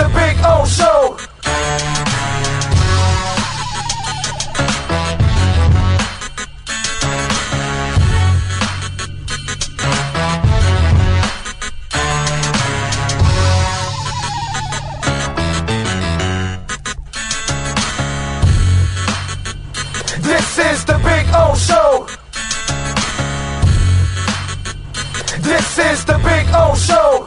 the Big O Show. This is the Big O Show. This is the Big O Show.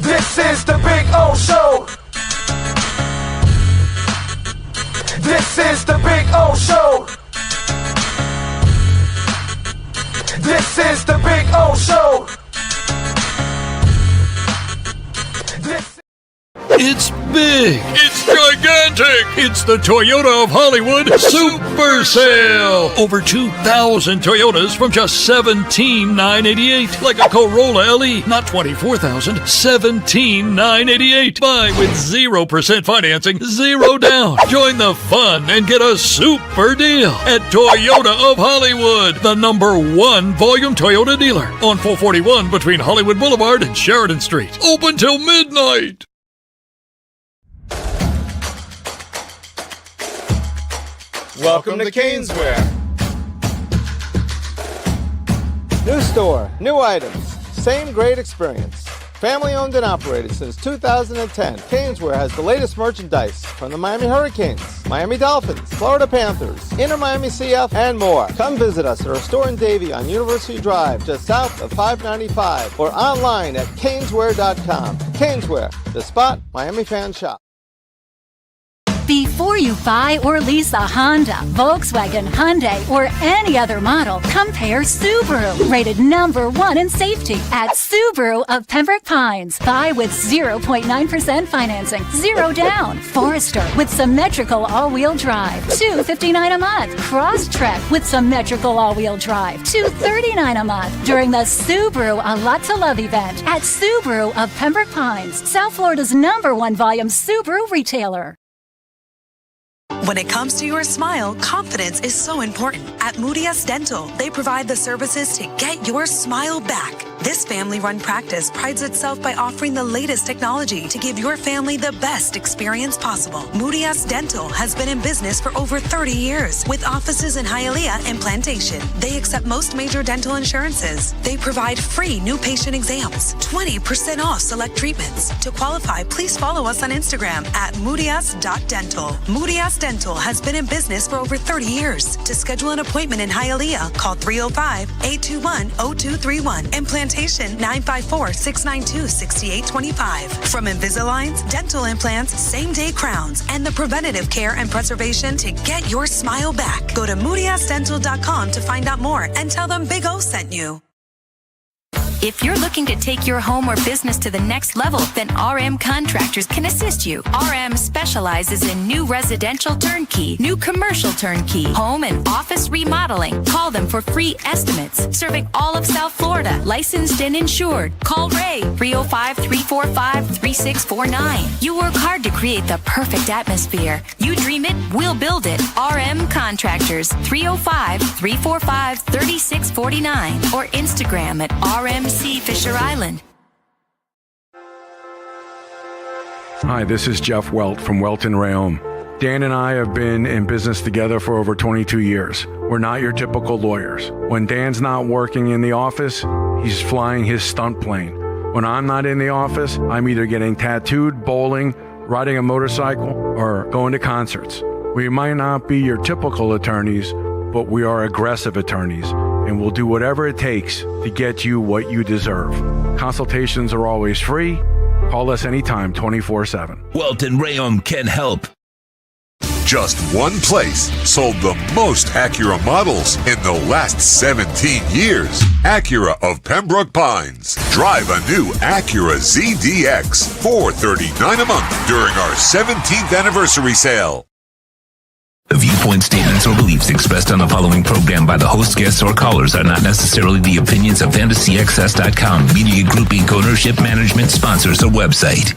This is the Big O Show. This is the Big O Show. This is the Big O Show. It's big. It's gigantic. It's the Toyota of Hollywood Super Sale. Over 2,000 Toyotas from just $17,988. Like a Corolla LE, not $24,000, $17,988. Buy with 0% financing, 0 down. Join the fun and get a super deal at Toyota of Hollywood, the #1 volume Toyota dealer on 441 between Hollywood Boulevard and Sheridan Street. Open till midnight. Welcome to Kaneswear. New store, new items, same great experience. Family owned and operated since 2010, Kaneswear has the latest merchandise from the Miami Hurricanes, Miami Dolphins, Florida Panthers, Inter Miami CF, and more. Come visit us at our store in Davie on University Drive, just south of 595, or online at Kaneswear.com. Kaneswear, the spot Miami fans shop. Before you buy or lease a Honda, Volkswagen, Hyundai, or any other model, compare Subaru, rated #1 in safety at Subaru of Pembroke Pines. Buy with 0.9% financing, 0 down. Forester with symmetrical all-wheel drive, $259 a month. Crosstrek with symmetrical all-wheel drive, $239 a month. During the Subaru A Lot to Love event at Subaru of Pembroke Pines, South Florida's #1 volume Subaru retailer. When it comes to your smile, confidence is so important. At Moody Dental, they provide the services to get your smile back. This family-run practice prides itself by offering the latest technology to give your family the best experience possible. Moody Dental has been in business for over 30 years with offices in Hialeah and Plantation. They accept most major dental insurances. They provide free new patient exams, 20% off select treatments. To qualify, please follow us on Instagram at moodys.dental. Moody Dental has been in business for over 30 years. To schedule an appointment in Hialeah, call 305-821-0231 and Plantation 954-692-6825. From Invisaligns, dental implants, same-day crowns, and the preventative care and preservation to get your smile back. Go to moodysdental.com to find out more and tell them Big O sent you. If you're looking to take your home or business to the next level, then RM Contractors can assist you. RM specializes in new residential turnkey, new commercial turnkey, home and office remodeling. Call them for free estimates. Serving all of South Florida, licensed and insured. Call Ray, 305-345-3649. You work hard to create the perfect atmosphere. You dream it, we'll build it. RM Contractors, 305-345-3649 or Instagram at RMC Fisher Island. Hi, this is Jeff Welt from Welton Rheaume. Dan and I have been in business together for over 22 years. We're not your typical lawyers. When Dan's not working in the office, he's flying his stunt plane. When I'm not in the office, I'm either getting tattooed, bowling, riding a motorcycle, or going to concerts. We might not be your typical attorneys, but we are aggressive attorneys, and we'll do whatever it takes to get you what you deserve. Consultations are always free. Call us anytime, 24/7. Welton Rheaume can help. Just one place sold the most Acura models in the last 17 years. Acura of Pembroke Pines. Drive a new Acura ZDX, $439 a month during our 17th anniversary sale. The viewpoint, statements, or beliefs expressed on the following program by the host, guests, or callers are not necessarily the opinions of FantasyXS.com, Media Group Inc. ownership, management, sponsors, or website.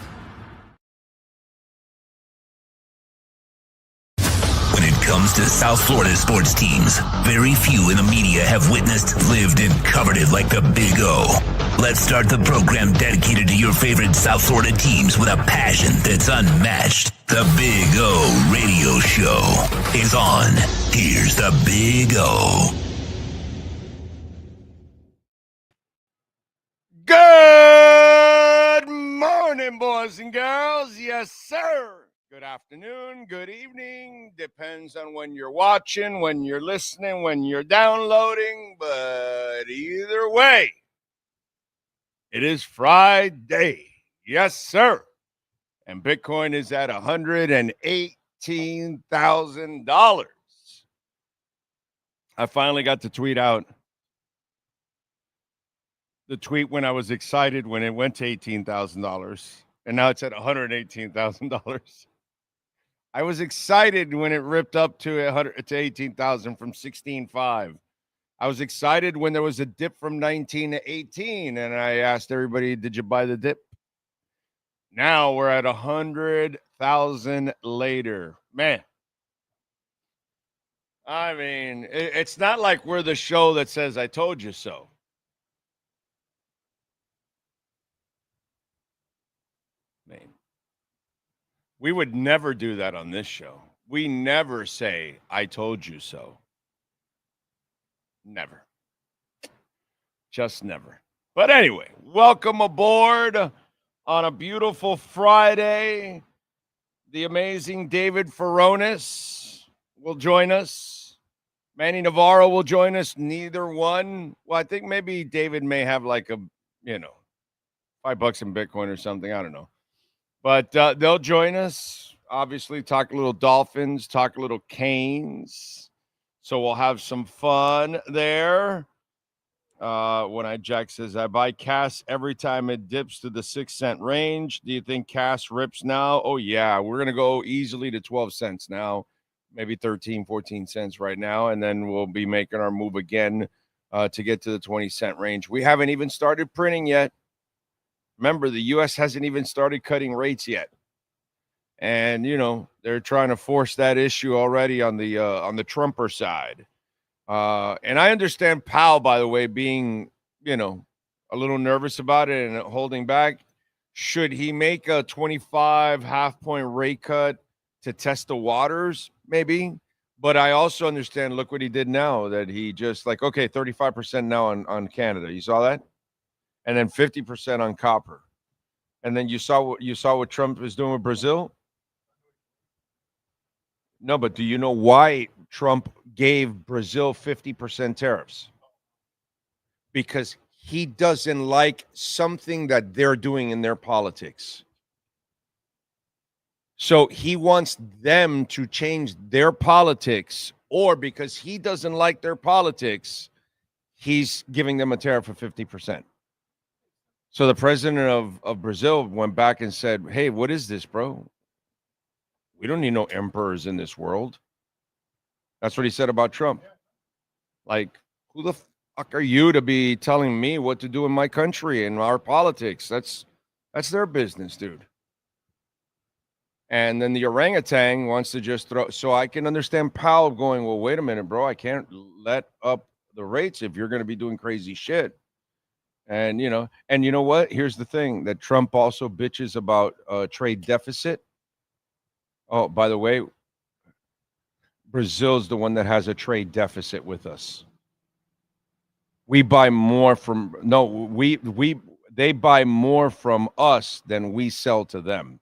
When it comes to South Florida sports teams, very few in the media have witnessed, lived, and covered it like the Big O. Let's start the program dedicated to your favorite South Florida teams with a passion that's unmatched. The Big O Radio Show is on. Here's the Big O. Good morning, boys and girls. Yes, sir. Good afternoon, good evening. Depends on when you're watching, when you're listening, when you're downloading. But either way, it is Friday. Yes, sir. And Bitcoin is at $118,000. I finally got to tweet out the tweet when I was excited when it went to $18,000. And now it's at $118,000. I was excited when it ripped up to 18,000 from 16.5. I was excited when there was a dip from 19 to 18, and I asked everybody, "Did you buy the dip?" Now we're at 100,000 later. Man, I mean, it's not like we're the show that says "I told you so." Man. We would never do that on this show. We never say, "I told you so." Never. Just never. But anyway, welcome aboard on a beautiful Friday. The amazing David Furones will join us. Manny Navarro will join us. Neither one. Well, I think maybe David may have like $5 in Bitcoin or something. I don't know. But they'll join us, obviously, talk a little Dolphins, talk a little Canes. So we'll have some fun there. Jack says, I buy CAS every time it dips to the 6-cent range. Do you think CAS rips now? Oh, yeah. We're going to go easily to 12 cents now, maybe 13, 14 cents right now. And then we'll be making our move again to get to the 20-cent range. We haven't even started printing yet. Remember, the U.S. hasn't even started cutting rates yet. And, they're trying to force that issue already on the Trumper side. And I understand Powell, by the way, being, a little nervous about it and holding back. Should he make a 25 half-point rate cut to test the waters? Maybe. But I also understand, look what he did now, that he just 35% now on Canada. You saw that? And then 50% on copper. And then you saw what Trump is doing with Brazil? No, but do you know why Trump gave Brazil 50% tariffs? Because he doesn't like something that they're doing in their politics. So he wants them to change their politics, or because he doesn't like their politics, he's giving them a tariff of 50%. So the president of Brazil went back and said, hey, what is this, bro? We don't need no emperors in this world. That's what he said about Trump. Like, who the fuck are you to be telling me what to do in my country and our politics? That's their business, dude. And then the orangutan wants to just throw. So I can understand Powell going, well, wait a minute, bro. I can't let up the rates if you're going to be doing crazy shit. And, you know what? Here's the thing that Trump also bitches about trade deficit. Oh, by the way, Brazil's the one that has a trade deficit with us. We buy more from, they buy more from us than we sell to them.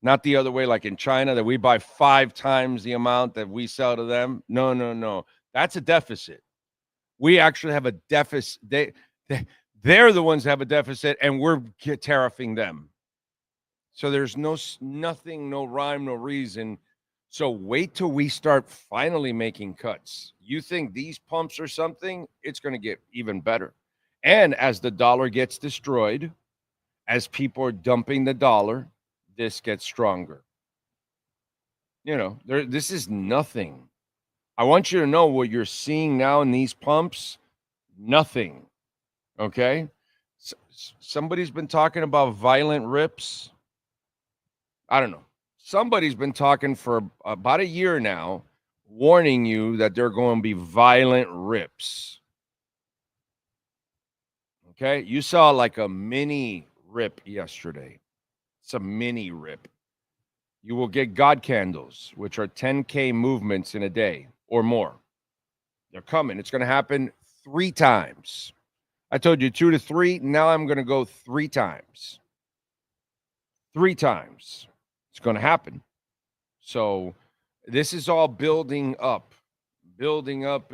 Not the other way, like in China, that we buy 5 times the amount that we sell to them. No. That's a deficit. We actually have a deficit. They're the ones that have a deficit, and we're tariffing them. So there's nothing, no rhyme, no reason. So wait till we start finally making cuts. You think these pumps are something? It's going to get even better. And as the dollar gets destroyed, as people are dumping the dollar, this gets stronger. This is nothing. I want you to know what you're seeing now in these pumps, nothing. Okay? Somebody's been talking about violent rips. I don't know. Somebody's been talking for about a year now, warning you that there are going to be violent rips. Okay? You saw like a mini rip yesterday. It's a mini rip. You will get God candles, which are 10K movements in a day or more. They're coming. It's going to happen 3 times. I told you 2 to 3. Now I'm going to go 3 times. 3 times. It's going to happen. So this is all building up. Building up.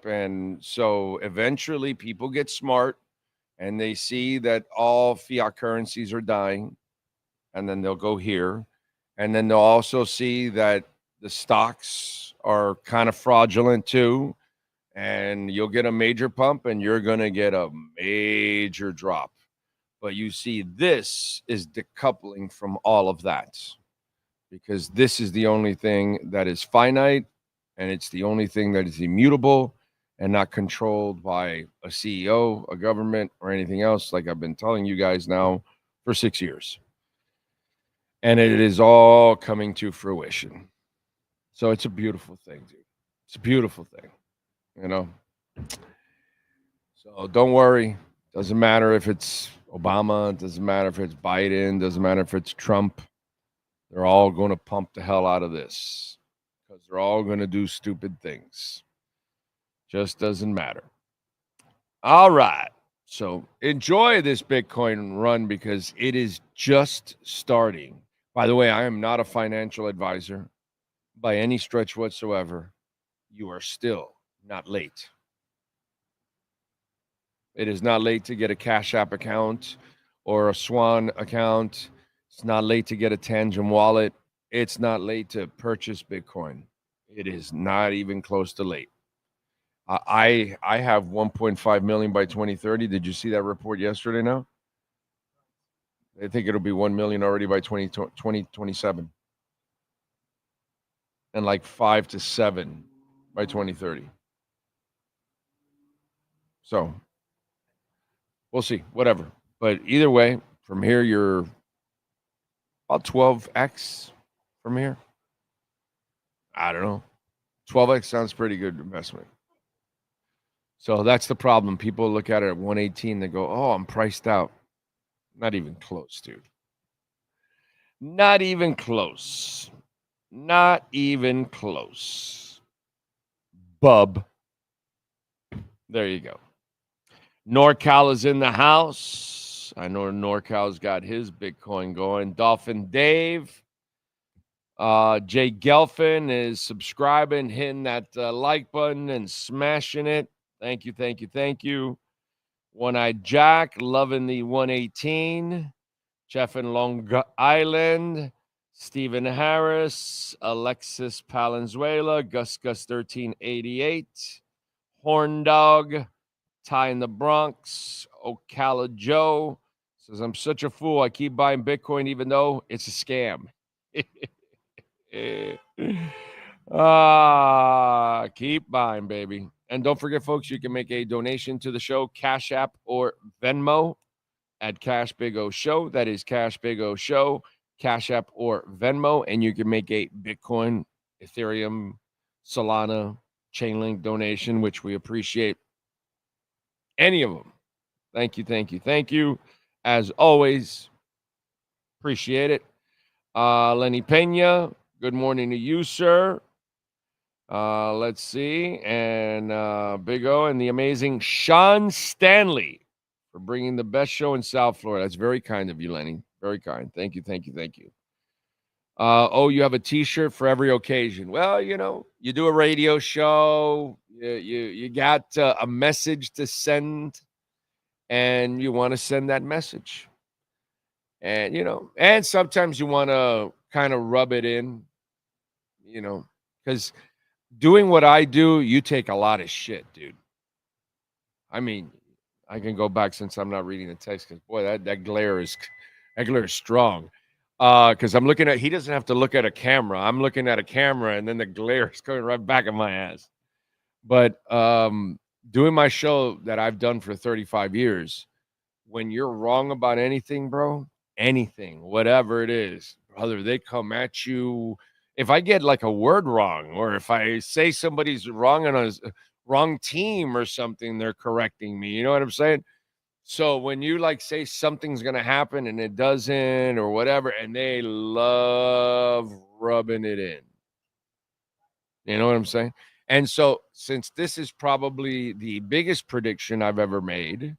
And so eventually people get smart and they see that all fiat currencies are dying. And then they'll go here. And then they'll also see that the stocks are kind of fraudulent too. And you'll get a major pump and you're going to get a major drop. But you see, this is decoupling from all of that. Because this is the only thing that is finite. And it's the only thing that is immutable and not controlled by a CEO, a government, or anything else, like I've been telling you guys now for 6 years. And it is all coming to fruition. So it's a beautiful thing, dude. It's a beautiful thing, So don't worry. Doesn't matter if it's Obama. Doesn't matter if it's Biden. Doesn't matter if it's Trump. They're all going to pump the hell out of this because they're all going to do stupid things. Just doesn't matter. All right. So enjoy this Bitcoin run because it is just starting. By the way, I am not a financial advisor by any stretch whatsoever. You are still not late. It is not late to get a Cash App account or a Swan account. It's not late to get a Tangent wallet. It's not late to purchase Bitcoin. It is not even close to late. I have 1.5 million by 2030. Did you see that report yesterday now? I think it'll be 1 million already by 2027. And like 5 to 7 by 2030. So we'll see, whatever. But either way, from here, you're about 12x from here. I don't know. 12x sounds pretty good investment. So that's the problem. People look at it at 118. They go, oh, I'm priced out. Not even close, dude. Not even close. Not even close. Bub. There you go. NorCal is in the house. I know NorCal's got his Bitcoin going. Dolphin Dave. Jay Gelfin is subscribing, hitting that like button and smashing it. Thank you, thank you, thank you. One-Eyed Jack, loving the 118. Jeff in Long Island. Stephen Harris. Alexis Palenzuela. Gus 1388. Horn Dog. Ty in the Bronx. Ocala Joe says, I'm such a fool. I keep buying Bitcoin even though it's a scam. Keep buying, baby. And don't forget, folks, you can make a donation to the show, Cash App or Venmo at Cash Big O Show. That is Cash Big O Show, Cash App or Venmo. And you can make a Bitcoin, Ethereum, Solana, Chainlink donation, which we appreciate. Any of them. Thank you, thank you, thank you. As always, appreciate it. Lenny Pena, good morning to you, sir. Let's see. And Big O and the amazing Sean Stanley for bringing the best show in South Florida. That's very kind of you, Lenny. Very kind. Thank you, thank you, thank you. You have a T-shirt for every occasion. Well, you do a radio show. You got a message to send, and you want to send that message. And, and sometimes you want to kind of rub it in, you know, because doing what I do, you take a lot of shit, dude. I mean, I can go back since I'm not reading the text because boy, that glare is strong. Because I'm looking at, he doesn't have to look at a camera. I'm looking at a camera, and then the glare is coming right back at my ass. But doing my show that I've done for 35 years, when you're wrong about anything, bro, anything, whatever it is, brother, they come at you. If I get like a word wrong, or if I say somebody's wrong on a wrong team or something, they're correcting me. You know what I'm saying? So when you like say something's going to happen and it doesn't or whatever, and they love rubbing it in. You know what I'm saying? And so since this is probably the biggest prediction I've ever made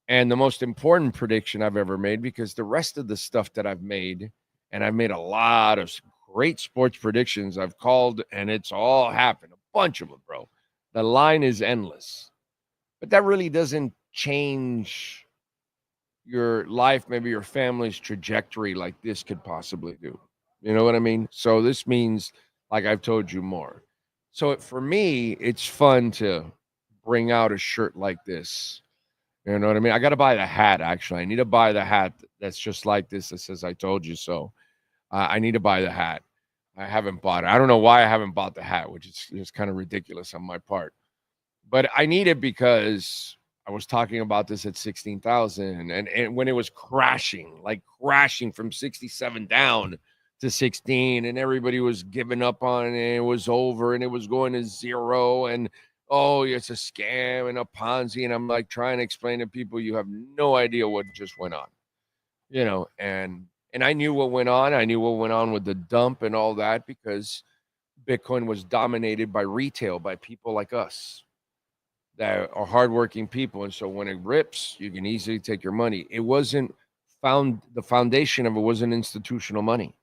and the most important prediction I've ever made, because the rest of the stuff that I've made, and I've made a lot of great sports predictions I've called, and it's all happened, a bunch of them, bro. The line is endless. But that really doesn't change your life, maybe your family's trajectory like this could possibly do. You know what I mean? So this means, like I've told you, more. So for me, it's fun to bring out a shirt like this. You know what I mean? I got to buy the hat, actually. I need to buy the hat that's just like this that says, I told you so. I need to buy the hat. I haven't bought it. I don't know why I haven't bought the hat, which is kind of ridiculous on my part. But I need it because I was talking about this at 16,000. And when it was crashing from 67 down to 16, and everybody was giving up on it, it was over, and it was going to zero, and oh, it's a scam and a Ponzi. And I'm like trying to explain to people, you have no idea what just went on, you know, and I knew what went on. I knew what went on with the dump and all that, because Bitcoin was dominated by retail, by people like us that are hardworking people. And so when it rips, you can easily take your money. It wasn't the foundation of it wasn't institutional money.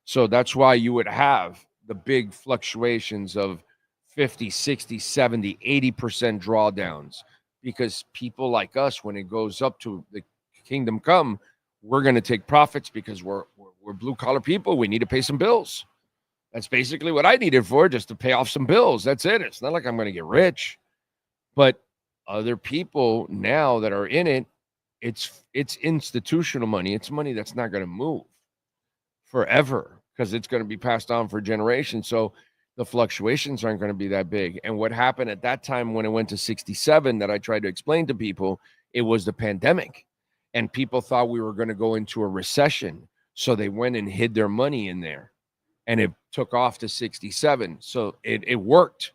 So that's why you would have the big fluctuations of 50, 60, 70, 80% drawdowns, because people like us, when it goes up to the kingdom come, we're going to take profits because we're blue collar people. We need to pay some bills. That's basically what I needed for, just to pay off some bills. That's it. It's not like I'm going to get rich. But other people now that are in it, it's institutional money. It's money that's not going to move forever, because it's going to be passed on for generations. So the fluctuations aren't going to be that big. And what happened at that time when it went to 67, that I tried to explain to people, it was the pandemic. And people thought we were going to go into a recession. So they went and hid their money in there. And it took off to 67. So it worked.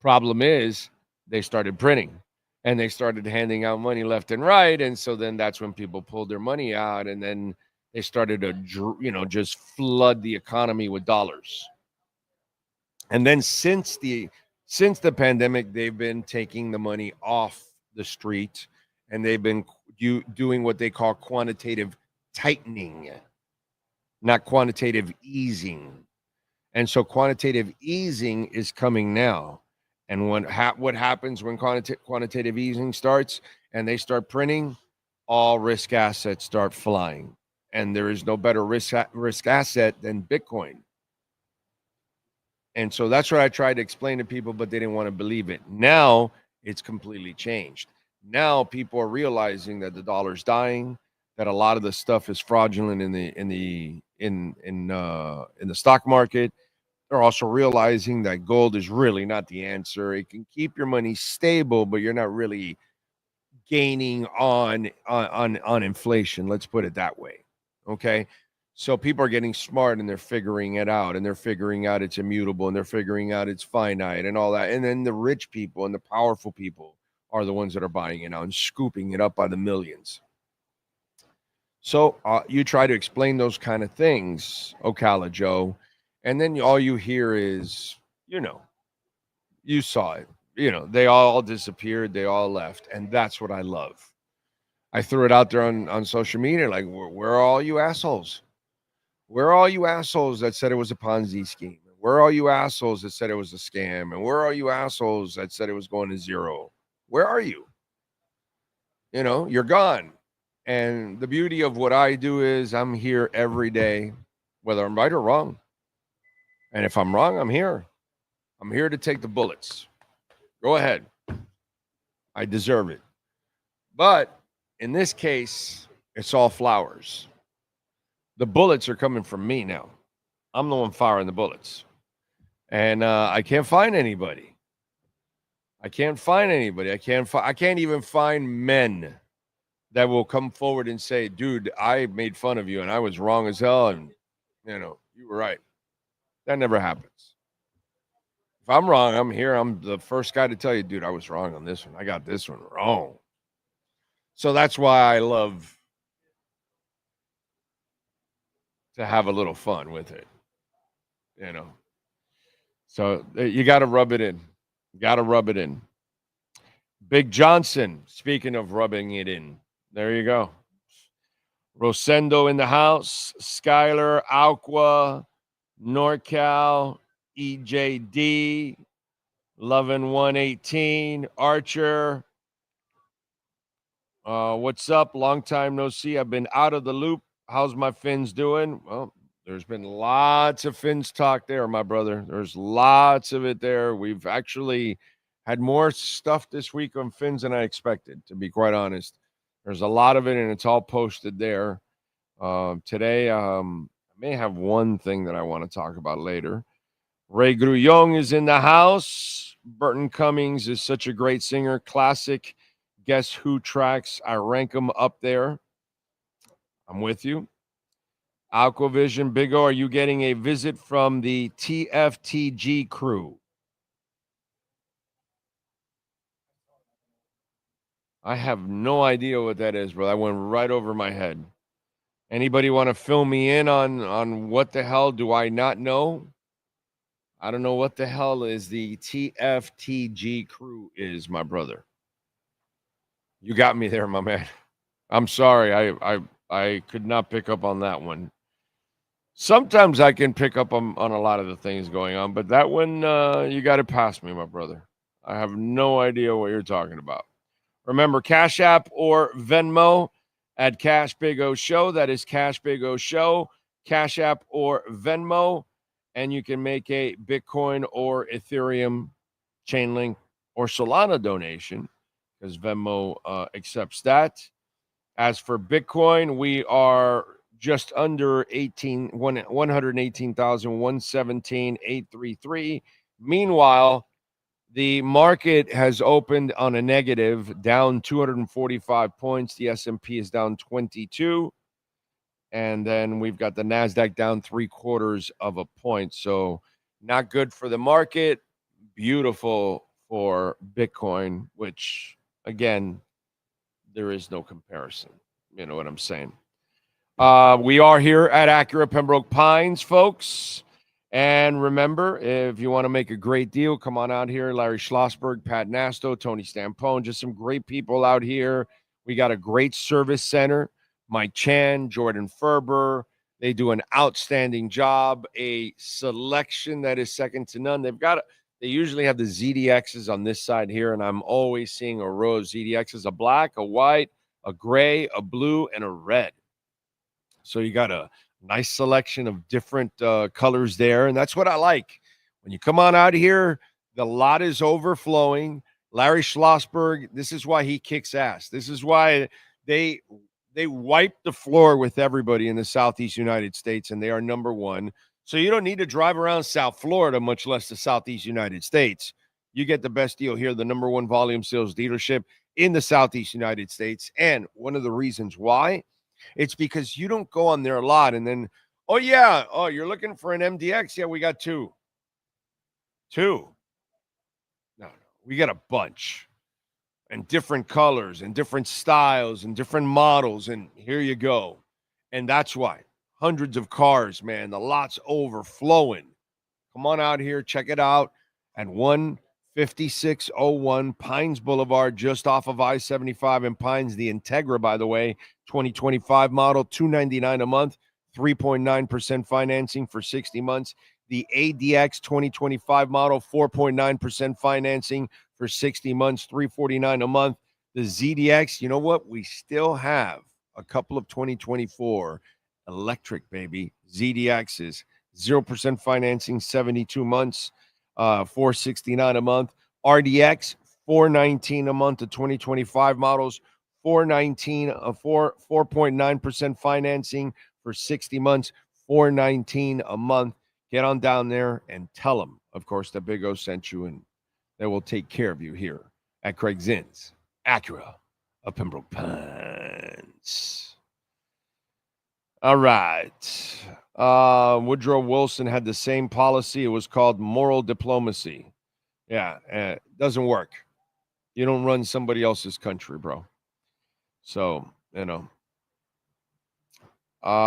Problem is, they started printing. And they started handing out money left and right. And so then that's when people pulled their money out. And then they started to, just flood the economy with dollars. And then since the pandemic, they've been taking the money off the street, and they've been doing what they call quantitative tightening, not quantitative easing. And so quantitative easing is coming now. And what happens when quantitative easing starts and they start printing, all risk assets start flying. And there is no better risk asset than Bitcoin. And so that's what I tried to explain to people, but they didn't want to believe it. Now it's completely changed. Now people are realizing that the dollar's dying, that a lot of the stuff is fraudulent in the stock market. They're also realizing that gold is really not the answer. It can keep your money stable, but you're not really gaining on inflation. Let's put it that way. Okay. So people are getting smart, and they're figuring it out, and they're figuring out it's immutable, and they're figuring out it's finite and all that. And then the rich people and the powerful people are the ones that are buying it now and scooping it up by the millions. So you try to explain those kind of things, Ocala Joe, and then all you hear is, you saw it. They all disappeared. They all left. And that's what I love. I threw it out there on social media, like, where are all you assholes? Where are all you assholes that said it was a Ponzi scheme? Where are all you assholes that said it was a scam? And where are you assholes that said it was going to zero? Where are you? You're gone. And the beauty of what I do is I'm here every day whether I'm right or wrong. And if I'm wrong, I'm here. I'm here to take the bullets. Go ahead. I deserve it. But in this case, it's all flowers. The bullets are coming from me now. I'm the one firing the bullets. And I can't find anybody. I can't even find men that will come forward and say, dude, I made fun of you and I was wrong as hell. And, you were right. That never happens. If I'm wrong, I'm here. I'm the first guy to tell you, dude, I was wrong on this one. I got this one wrong. So that's why I love to have a little fun with it, So you got to rub it in. Big Johnson, speaking of rubbing it in, there you go. Rosendo in the house, Skyler, Aqua, NorCal, EJD, Lovin 118, Archer. What's up? Long time no see. I've been out of the loop. How's my Finns doing? Well, there's been lots of Finns talk there, my brother. There's lots of it there. We've actually had more stuff this week on Finns than I expected, to be quite honest. There's a lot of it, and it's all posted there. Today, I may have one thing that I want to talk about later. Ray Grullon is in the house. Burton Cummings is such a great singer. Classic Guess Who tracks. I rank them up there. I'm with you. Aquavision, Big O, are you getting a visit from the TFTG crew? I have no idea what that is, bro. That went right over my head. Anybody want to fill me in on what the hell do I not know? I don't know what the hell is the TFTG crew is, my brother. You got me there, my man. I'm sorry. I could not pick up on that one. Sometimes I can pick up on a lot of the things going on, but that one, you got to pass me, my brother. I have no idea what you're talking about. Remember, Cash App or Venmo at Cash Big O Show. That is Cash Big O Show, Cash App or Venmo. And you can make a Bitcoin or Ethereum, Chainlink, or Solana donation because Venmo accepts that. As for Bitcoin, we are just under 118,117,833. Meanwhile, the market has opened on a negative, down 245 points. The S&P is down 22. And then we've got the NASDAQ down 0.75 of a point. So not good for the market. Beautiful for Bitcoin, which, again, there is no comparison. You know what I'm saying? We are here at Acura Pembroke Pines, folks. And remember, if you want to make a great deal, come on out here. Larry Schlossberg, Pat Nasto, Tony Stampone, just some great people out here. We got a great service center. Mike Chan, Jordan Ferber. They do an outstanding job. A selection that is second to none. They usually have the ZDXs on this side here, and I'm always seeing a row of ZDXs, a black, a white, a gray, a blue, and a red. So you got a nice selection of different colors there, and that's what I like. When you come on out here, the lot is overflowing. Larry Schlossberg, this is why he kicks ass. This is why they wipe the floor with everybody in the Southeast United States, and they are number one. So you don't need to drive around South Florida, much less the Southeast United States. You get the best deal here, the number one volume sales dealership in the Southeast United States. And one of the reasons why, it's because you don't go on their lot and then, you're looking for an MDX? Yeah, we got two. No, we got a bunch. And different colors and different styles and different models. And here you go. And that's why. Hundreds of cars, man. The lot's overflowing. Come on out here. Check it out at 15601 Pines Boulevard, just off of I-75 in Pines. The Integra, by the way, 2025 model, $299 a month, 3.9% financing for 60 months. The ADX 2025 model, 4.9% financing for 60 months, $349 a month. The ZDX, you know what? We still have a couple of 2024 electric, baby, ZDX is 0% financing, 72 months, $469 a month. RDX, $419 a month. The 2025 models, $4.9% financing for 60 months, $419 a month. Get on down there and tell them, of course, that Big O sent you, and they will take care of you here at Craig Zinn's Acura of Pembroke Pines. All right. Woodrow Wilson had the same policy. It was called moral diplomacy. Yeah, it doesn't work. You don't run somebody else's country, bro. So,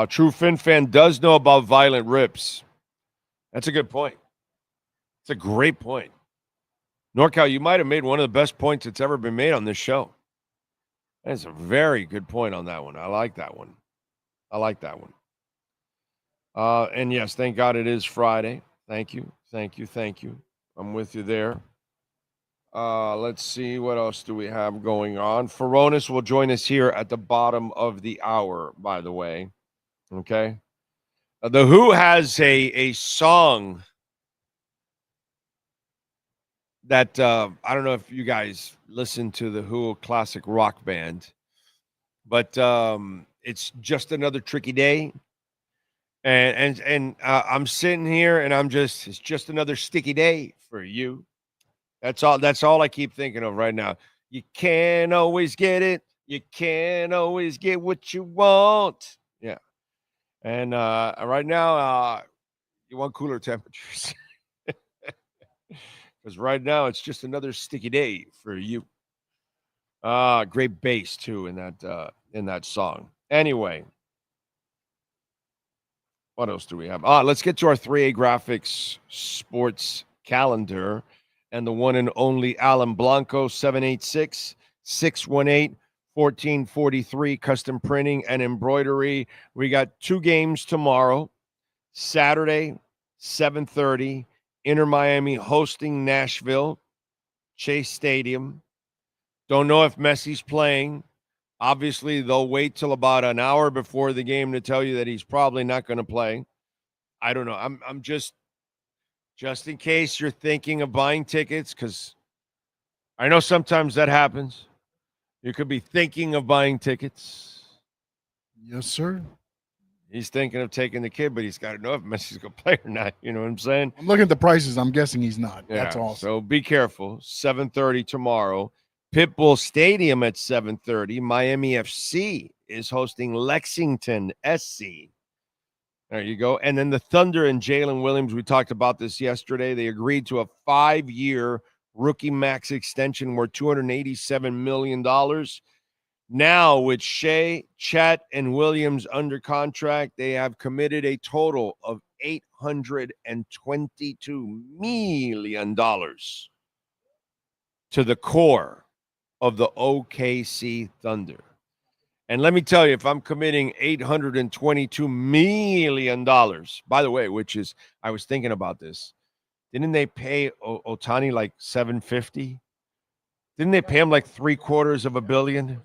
True Fin fan does know about violent rips. That's a good point. It's a great point. NorCal, you might have made one of the best points that's ever been made on this show. That's a very good point on that one. I like that one. And yes, thank God it is Friday. Thank you. I'm with you there. Let's see, what else do we have going on? Furones will join us here at the bottom of the hour, by the way. Okay. The Who has a song that I don't know if you guys listen to the Who, classic rock band, but it's Just Another Tricky Day. And I'm sitting here and it's just another sticky day for you. That's all I keep thinking of right now. You can't always get it. You can't always get what you want. Yeah. And right now, you want cooler temperatures. Because right now, it's just another sticky day for you. Great bass, too, in that song. Anyway. What else do we have? Let's get to our 3A Graphics sports calendar. And the one and only Alan Blanco, 786-618-1443, custom printing and embroidery. We got 2 games tomorrow. Saturday, 7:30, Inter Miami hosting Nashville, Chase Stadium. Don't know if Messi's playing. Obviously, they'll wait till about an hour before the game to tell you that he's probably not going to play. I don't know. I'm just in case you're thinking of buying tickets, because I know sometimes that happens. You could be thinking of buying tickets. Yes, sir. He's thinking of taking the kid, but he's got to know if Messi's going to play or not. You know what I'm saying? I'm looking at the prices. I'm guessing he's not. Yeah, that's awesome. So be careful. 7:30 tomorrow. Pitbull Stadium at 7:30. Miami FC is hosting Lexington SC. There you go. And then the Thunder and Jalen Williams, we talked about this yesterday. They agreed to a 5-year rookie max extension worth $287 million. Now, with Shea, Chet, and Williams under contract, they have committed a total of $822 million to the core of the OKC Thunder. And let me tell you, if I'm committing $822 million, by the way, which is, I was thinking about this. Didn't they pay Ohtani like $750? Didn't they pay him like $750 million?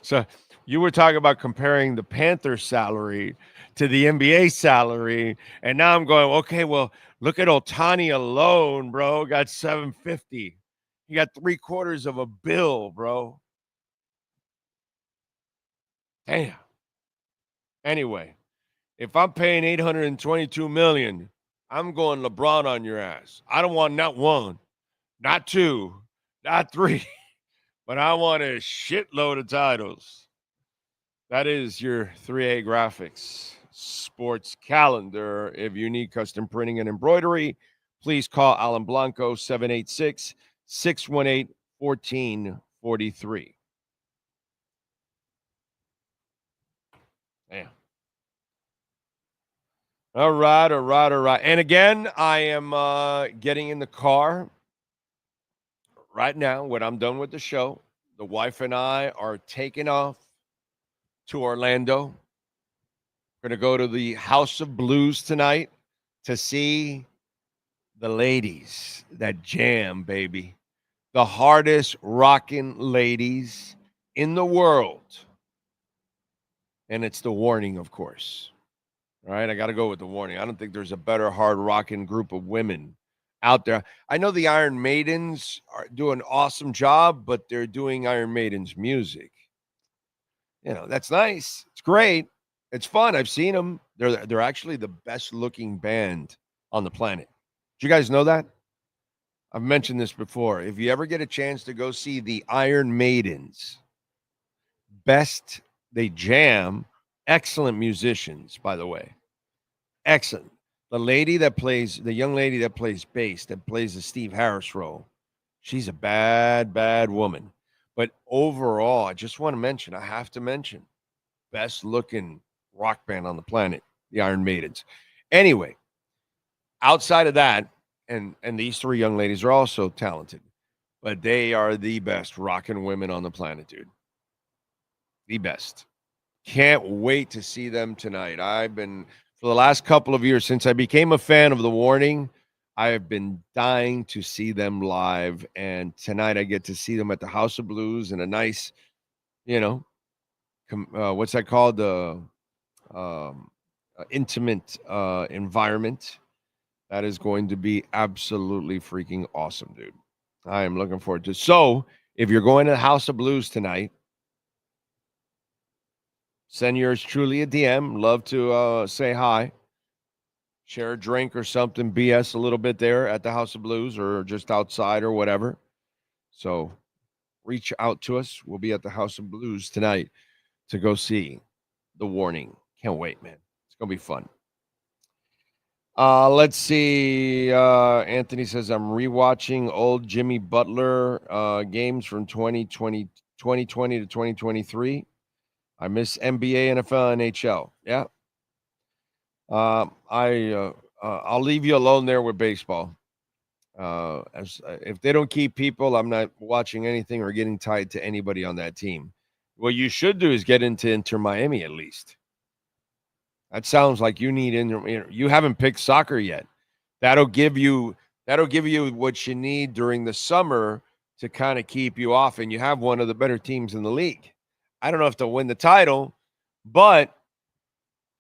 So you were talking about comparing the Panthers salary to the NBA salary. And now I'm going, okay, well, look at Ohtani alone, bro. Got $750. You got $750 million, bro. Damn. Anyway, if I'm paying $822 million, I'm going LeBron on your ass. I don't want not 1, not 2, not 3, but I want a shitload of titles. That is your 3A Graphics sports calendar. If you need custom printing and embroidery, please call Alan Blanco, 786-618-1443. Damn. All right. And again, I am getting in the car right now when I'm done with the show. The wife and I are taking off to Orlando. We're going to go to the House of Blues tonight to see the ladies that jam, baby. The hardest rocking ladies in the world And it's the Warning, of course. All right, I got to go with the Warning. I don't think there's a better hard rocking group of women out there. I know the Iron Maidens are doing an awesome job, but they're doing Iron Maiden's music. That's nice. It's great. It's fun. I've seen them. They're actually the best looking band on the planet. Do you guys know that? I've mentioned this before. If you ever get a chance to go see the Iron Maidens, they jam. Excellent musicians, by the way. Excellent. The young lady that plays bass, that plays the Steve Harris role, she's a bad, bad woman. But overall, I have to mention, best looking rock band on the planet, the Iron Maidens. Anyway, outside of that, and these three young ladies are also talented, but they are the best rockin' women on the planet, dude. The best. Can't wait to see them tonight. For the last couple of years, since I became a fan of The Warning, I have been dying to see them live. And tonight I get to see them at the House of Blues in a nice, what's that called? Intimate environment. That is going to be absolutely freaking awesome, dude. I am looking forward to it. So if you're going to the House of Blues tonight, send yours truly a DM. Love to say hi. Share a drink or something. BS a little bit there at the House of Blues or just outside or whatever. So reach out to us. We'll be at the House of Blues tonight to go see The Warning. Can't wait, man. It's going to be fun. Let's see. Anthony says, I'm rewatching old Jimmy Butler games from 2020 to 2023. I miss NBA, NFL, NHL. Yeah. I'll leave you alone there with baseball. If they don't keep people, I'm not watching anything or getting tied to anybody on that team. What you should do is get into Inter Miami at least. That sounds like you need you haven't picked soccer yet. That'll give you what you need during the summer to kind of keep you off, and you have one of the better teams in the league. I don't know if they'll win the title, but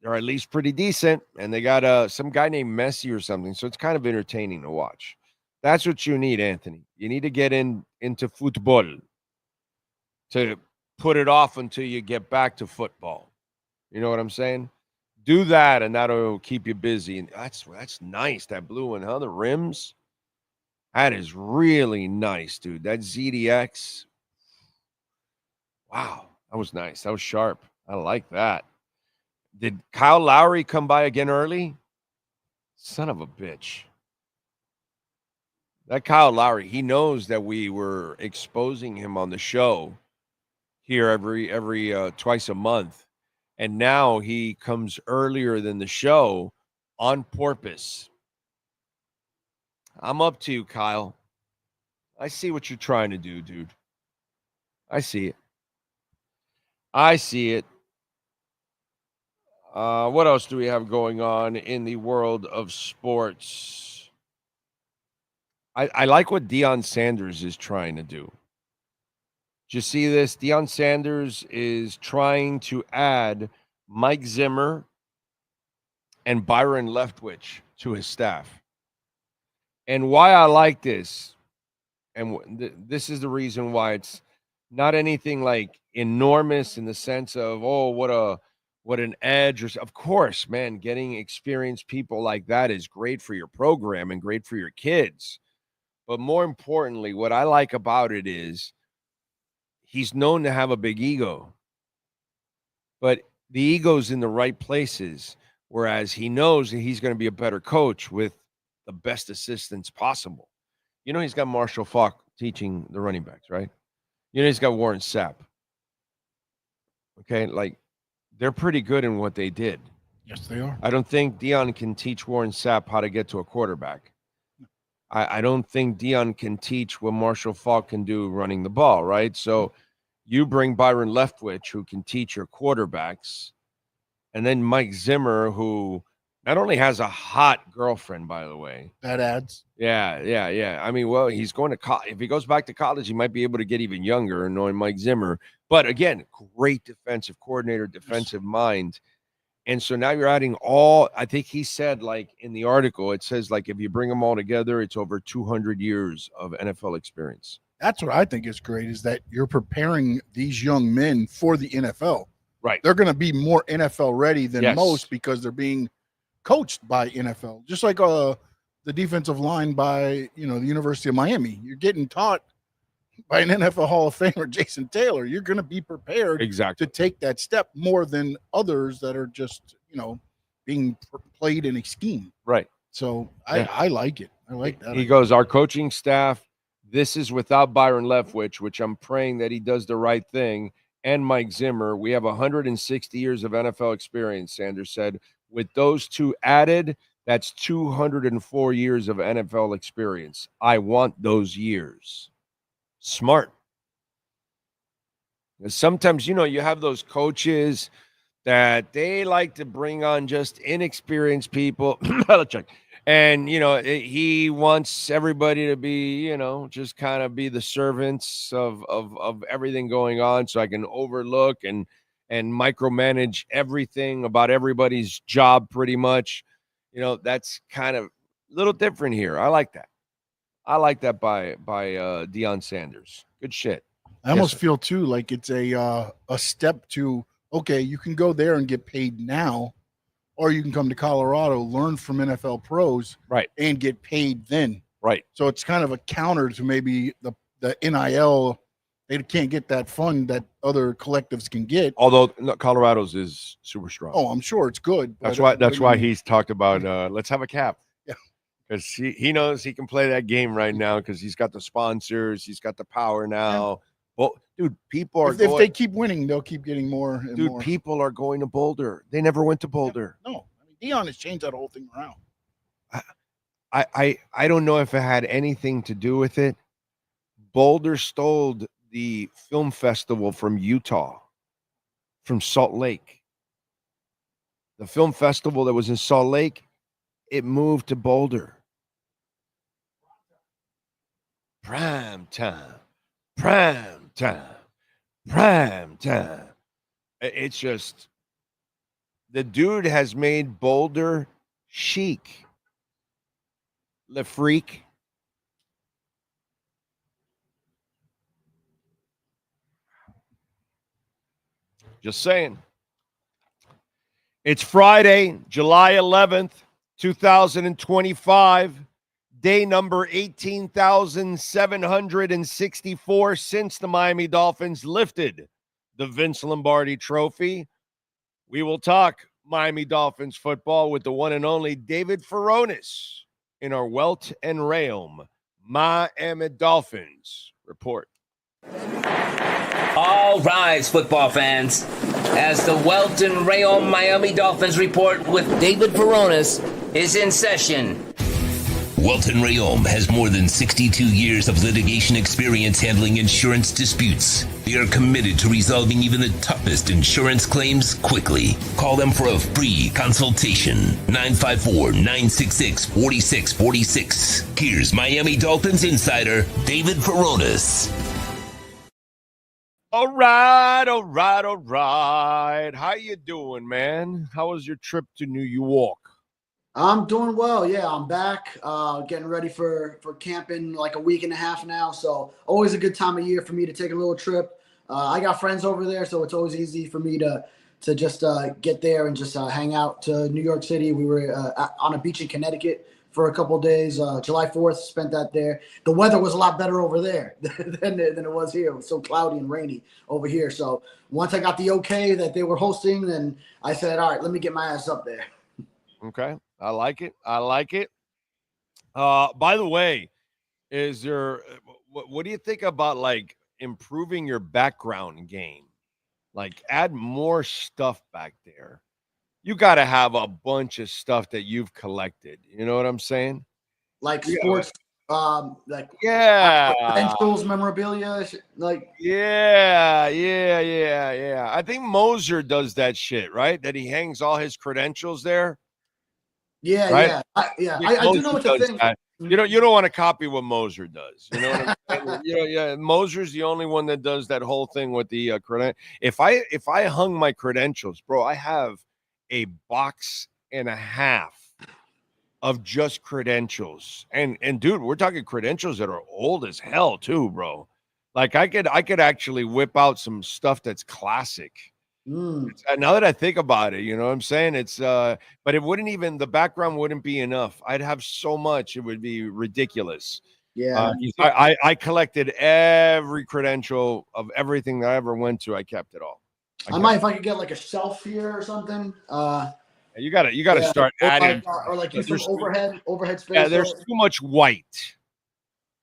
they're at least pretty decent, and they got some guy named Messi or something, so it's kind of entertaining to watch. That's what you need, Anthony. You need to get into football to put it off until you get back to football. You know what I'm saying? Do that, and that'll keep you busy. And that's nice, that blue one, huh? The rims. That is really nice, dude. That ZDX. Wow, that was nice. That was sharp. I like that. Did Kyle Lowry come by again early? Son of a bitch. That Kyle Lowry, he knows that we were exposing him on the show here every twice a month. And now he comes earlier than the show on purpose. I'm up to you, Kyle. I see what you're trying to do, dude. I see it. What else do we have going on in the world of sports? I like what Deion Sanders is trying to do. Did you see this? Deion Sanders is trying to add Mike Zimmer and Byron Leftwich to his staff. And why I like this, and this is the reason why it's not anything like enormous in the sense of, what an edge. Of course, man, getting experienced people like that is great for your program and great for your kids. But more importantly, what I like about it is he's known to have a big ego. But the ego's in the right places, whereas he knows that he's going to be a better coach with the best assistants possible. He's got Marshall Faulk teaching the running backs, right? He's got Warren Sapp. Okay, they're pretty good in what they did. Yes, they are. I don't think Deion can teach Warren Sapp how to get to a quarterback. I don't think Deion can teach what Marshall Faulk can do running the ball, right? So you bring Byron Leftwich, who can teach your quarterbacks, and then Mike Zimmer, who Not only has a hot girlfriend, by the way. That adds. Yeah. I mean, well, he's going to college. If he goes back to college, he might be able to get even younger, knowing Mike Zimmer. But again, great defensive coordinator, defensive mind. And so now you're adding I think he said, like in the article, it says like if you bring them all together, it's over 200 years of NFL experience. That's what I think is great, is that you're preparing these young men for the NFL. Right. They're going to be more NFL ready than most because they're being coached by NFL. Just like the defensive line by, the University of Miami. You're getting taught by an NFL Hall of Famer, Jason Taylor. You're going to be prepared to take that step more than others that are just, being played in a scheme. Right. So I like it. I like that. He goes, our coaching staff, this is without Byron Leftwich, which I'm praying that he does the right thing, and Mike Zimmer. We have 160 years of NFL experience, Sanders said. With those two added, that's 204 years of NFL experience. I want those years. Smart. Sometimes, you have those coaches that they like to bring on just inexperienced people. And, he wants everybody to be, just kind of be the servants of everything going on, so I can overlook and micromanage everything about everybody's job pretty much. That's kind of a little different here. I like that. I like that by Deion Sanders. Good shit. I almost feel too like it's a step to, okay, you can go there and get paid now, or you can come to Colorado, learn from NFL pros, right, and get paid then. Right. So it's kind of a counter to maybe the NIL. They can't get that fund that other collectives can get. Although Colorado's is super strong. Oh, I'm sure it's good. That's why he's talked about let's have a cap. Yeah. Because he knows he can play that game right now because he's got the sponsors, he's got the power now. Yeah. Well, dude, people are if they keep winning, they'll keep getting more and more. People are going to Boulder. They never went to Boulder. Yeah, no. I mean, Deion has changed that whole thing around. I don't know if it had anything to do with it. Boulder stole the film festival from Utah, from Salt Lake. The film festival that was in Salt Lake, it moved to Boulder. Prime time. It's just, the dude has made Boulder chic. Le Freak. Just saying. It's Friday, July 11th, 2025. Day number 18,764 since the Miami Dolphins lifted the Vince Lombardi Trophy. We will talk Miami Dolphins football with the one and only David Furones in our Welton Rheaume Miami Dolphins report. All rise, football fans, as the Welton Rheaume Miami Dolphins report with David Furones is in session. Welton Rheaume has more than 62 years of litigation experience handling insurance disputes. They are committed to resolving even the toughest insurance claims quickly. Call them for a free consultation. 954-966-4646. Here's Miami Dolphins insider David Furones. All right. How you doing, man? How was your trip to New York? I'm doing well. Yeah, I'm back, getting ready for camp in like a week and a half now. So always a good time of year for me to take a little trip. I got friends over there, so it's always easy for me to just get there and just hang out to New York City. We were on a beach in Connecticut for a couple of days. July 4th, spent that there. The weather was a lot better over there than it was here. It was so cloudy and rainy over here. So once I got the okay that they were hosting, then I said, all right, let me get my ass up there. Okay. I like it. By the way, what do you think about like improving your background game? Like add more stuff back there. You got to have a bunch of stuff that you've collected. You know what I'm saying? Like sports, like credentials, memorabilia, like yeah. I think Moser does that shit, right? That he hangs all his credentials there. Yeah, right? I do know what to think. You don't want to copy what Moser does. You know what I'm saying? Moser's the only one that does that whole thing with the credentials. If I hung my credentials, bro, I have a box and a half of just credentials. And dude, we're talking credentials that are old as hell too, bro. Like I could actually whip out some stuff that's classic. Now that I think about it, you know what I'm saying? It's but it wouldn't even, the background wouldn't be enough. I'd have so much, it would be ridiculous. Yeah. I collected every credential of everything that I ever went to. I kept it all. If I could get like a shelf here or something. You gotta start adding or like some overhead space. Yeah, there's too much white.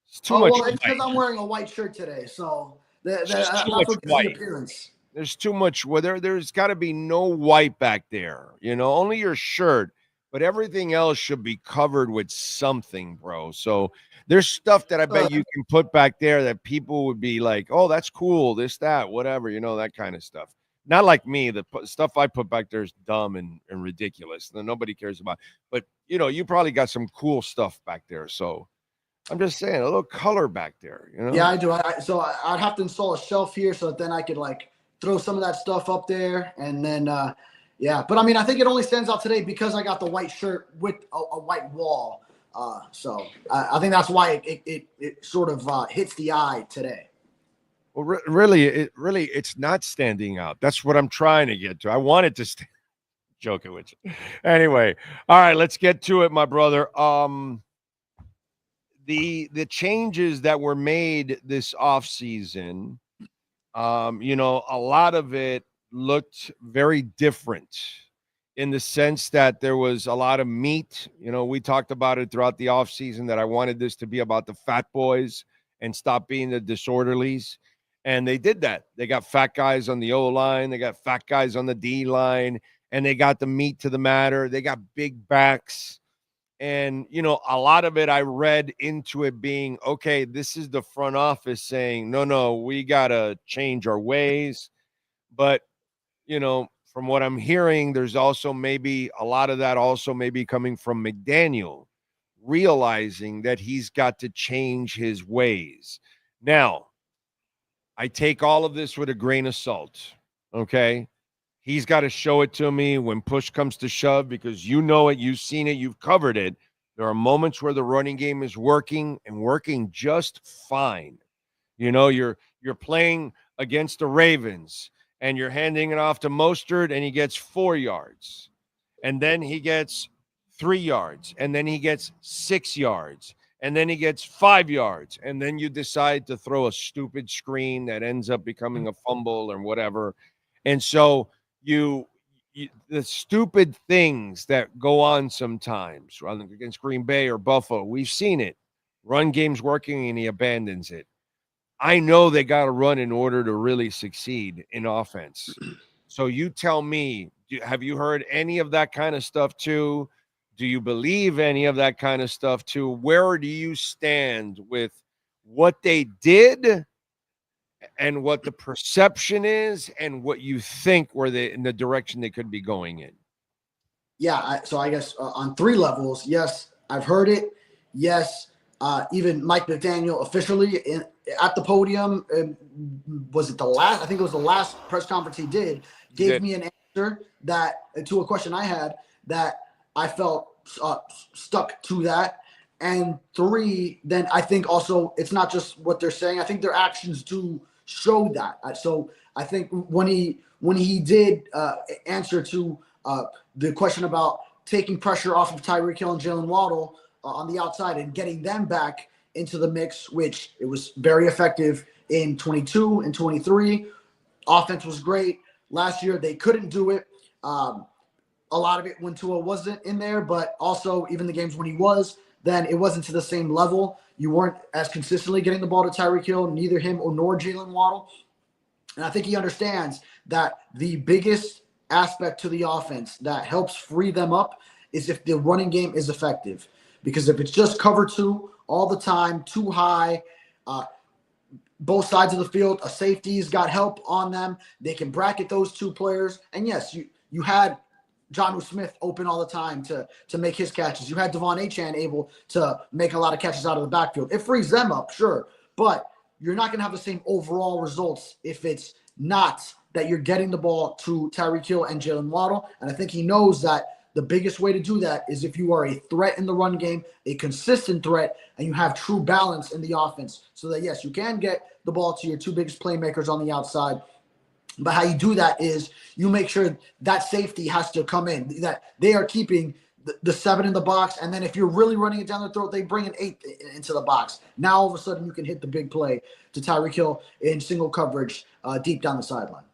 It's too much white. It's because I'm wearing a white shirt today, so that's much what gives white. the appearance. There's too much. There's got to be no white back there. You know, only your shirt, but everything else should be covered with something, bro. So there's stuff that I bet you can put back there that people would be like, "Oh, that's cool." This, that, whatever. You know, that kind of stuff. Not like me. The stuff I put back there is dumb and ridiculous that nobody cares about. But you know, you probably got some cool stuff back there. So I'm just saying, a little color back there. You know? Yeah, I do. So I'd have to install a shelf here so that then I could like throw some of that stuff up there, and then but I mean, I think it only stands out today because I got the white shirt with a white wall, so I think that's why it sort of hits the eye today. Well, really, it's not standing out. That's what I'm trying to get to. I wanted to joking with you. Anyway, all right, let's get to it, my brother. The changes that were made this offseason, you know, a lot of it looked very different in the sense that there was a lot of meat. You know, we talked about it throughout the offseason that I wanted this to be about the fat boys and stop being the disorderlies. And they did that. They got fat guys on the O-line. They got fat guys on the D-line. And they got the meat to the matter. They got big backs. And, you know, a lot of it I read into it being, okay, this is the front office saying, no, we got to change our ways. But, you know, from what I'm hearing, there's also maybe a lot of that also maybe coming from McDaniel, realizing that he's got to change his ways. Now, I take all of this with a grain of salt, okay? He's got to show it to me when push comes to shove because you know it, you've seen it, you've covered it. There are moments where the running game is working and working just fine. You know, you're playing against the Ravens and you're handing it off to Mostert and he gets 4 yards. And then he gets 3 yards. And then he gets 6 yards. And then he gets 5 yards. And then you decide to throw a stupid screen that ends up becoming a fumble or whatever. And so you the stupid things that go on sometimes against Green Bay or Buffalo, we've seen it. Run game's working and he abandons it. I know they got to run in order to really succeed in offense. So you tell me, have you heard any of that kind of stuff too? Do you believe any of that kind of stuff too? Where do you stand with what they did and what the perception is and what you think were in the direction they could be going in? Yeah, so I guess on 3 levels, yes, I've heard it. Yes, even Mike McDaniel officially at the podium, was it the last? I think it was the last press conference he did, gave me an answer to a question I had that I felt stuck to that. And 3, then I think also it's not just what they're saying. I think their actions do show that. So I think when he did answer to the question about taking pressure off of Tyreek Hill and Jalen Waddle on the outside and getting them back into the mix, which it was very effective in 22 and 23. Offense was great. Last year they couldn't do it. A lot of it when Tua wasn't in there, but also even the games when he was, then it wasn't to the same level. You weren't as consistently getting the ball to Tyreek Hill, neither him nor Jalen Waddle. And I think he understands that the biggest aspect to the offense that helps free them up is if the running game is effective. Because if it's just cover 2 all the time, too high, both sides of the field, a safety's got help on them. They can bracket those 2 players. And yes, you had Jonnu Smith open all the time to make his catches. You had Devon Achane able to make a lot of catches out of the backfield. It frees them up, sure, but you're not going to have the same overall results if it's not that you're getting the ball to Tyreek Hill and Jalen Waddle. And I think he knows that the biggest way to do that is if you are a threat in the run game, a consistent threat, and you have true balance in the offense so that, yes, you can get the ball to your two biggest playmakers on the outside. But how you do that is you make sure that safety has to come in, that they are keeping the 7 in the box. And then if you're really running it down their throat, they bring an 8 into the box. Now, all of a sudden, you can hit the big play to Tyreek Hill in single coverage deep down the sideline.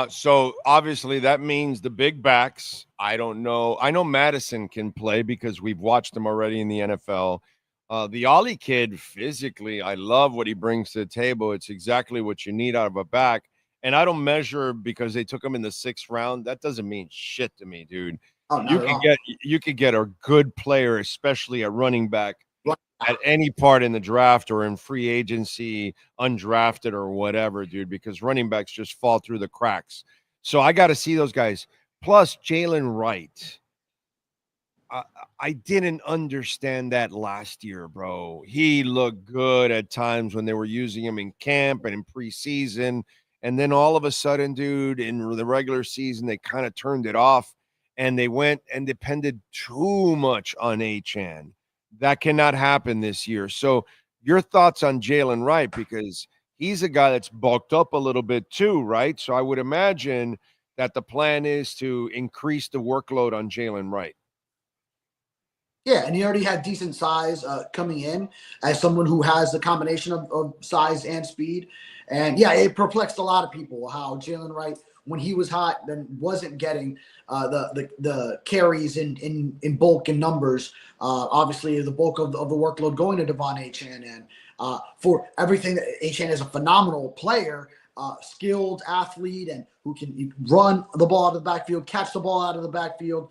So obviously that means the big backs. I don't know. I know Madison can play because we've watched him already in the NFL. The Ollie kid, physically, I love what he brings to the table. It's exactly what you need out of a back. And I don't measure because they took him in the 6th round. That doesn't mean shit to me, dude. Oh, you could get a good player, especially a running back, at any part in the draft or in free agency, undrafted or whatever, dude, because running backs just fall through the cracks. So I got to see those guys. Plus Jalen Wright. I didn't understand that last year, bro. He looked good at times when they were using him in camp and in preseason. And then all of a sudden, dude, in the regular season, they kind of turned it off and they went and depended too much on Achane. That cannot happen this year. So your thoughts on Jalen Wright, because he's a guy that's bulked up a little bit too, right? So I would imagine that the plan is to increase the workload on Jalen Wright. Yeah, and he already had decent size coming in as someone who has the combination of size and speed. And, yeah, it perplexed a lot of people how Jalen Wright, when he was hot, then wasn't getting the carries in bulk and numbers. Obviously, the bulk of the workload going to Devon Achane. And for everything, that Achane is a phenomenal player, skilled athlete, and who can run the ball out of the backfield, catch the ball out of the backfield.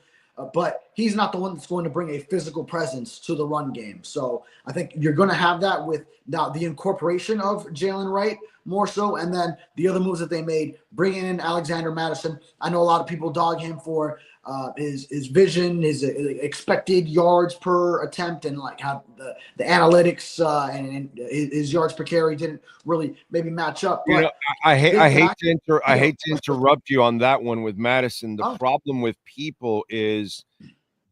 But he's not the one that's going to bring a physical presence to the run game. So I think you're going to have that with now the incorporation of Jalen Wright more so. And then the other moves that they made, bringing in Alexander Mattison. I know a lot of people dog him for his vision, his expected yards per attempt, and like how the analytics and his yards per carry didn't really maybe match up. But you know, I hate to interrupt you on that one with Madison. The problem with people is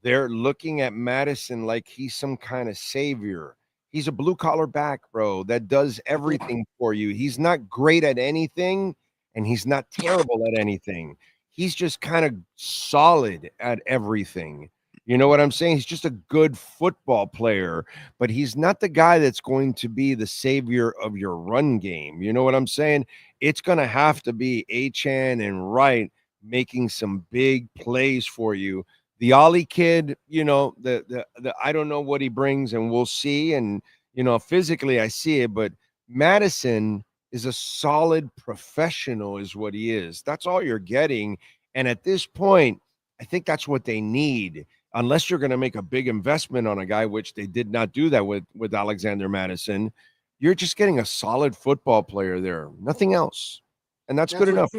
they're looking at Madison like he's some kind of savior. He's a blue collar back, bro, that does everything for you. He's not great at anything, and he's not terrible at anything. He's just kind of solid at everything. You know what I'm saying? He's just a good football player, but he's not the guy that's going to be the savior of your run game. You know what I'm saying? It's going to have to be Achane and Wright making some big plays for you. The Ollie kid, you know, the I don't know what he brings, and we'll see. And, you know, physically I see it, but Madison is a solid professional is what he is. That's all you're getting. And at this point, I think that's what they need, unless you're going to make a big investment on a guy, which they did not do that with Alexander Mattison. You're just getting a solid football player there, nothing else. And that's good enough.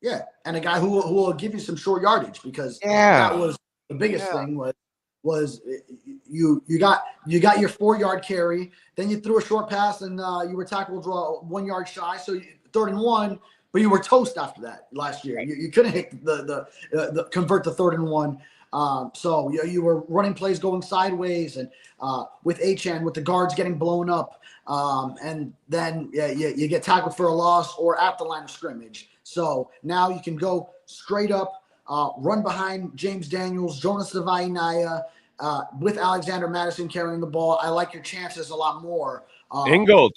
Yeah, and a guy who will give you some short yardage, because that was the biggest thing was you got your 4-yard carry, then you threw a short pass and you were tackled 1 yard shy, so 3rd and 1, but you were toast after that last year. You couldn't hit the convert the 3rd and 1. So you were running plays going sideways, and with Achane, with the guards getting blown up, and then you get tackled for a loss or at the line of scrimmage. So now you can go straight up, run behind James Daniels, Jonas Savaiinaya, with Alexander Mattison carrying the ball. I like your chances a lot more. Ingold,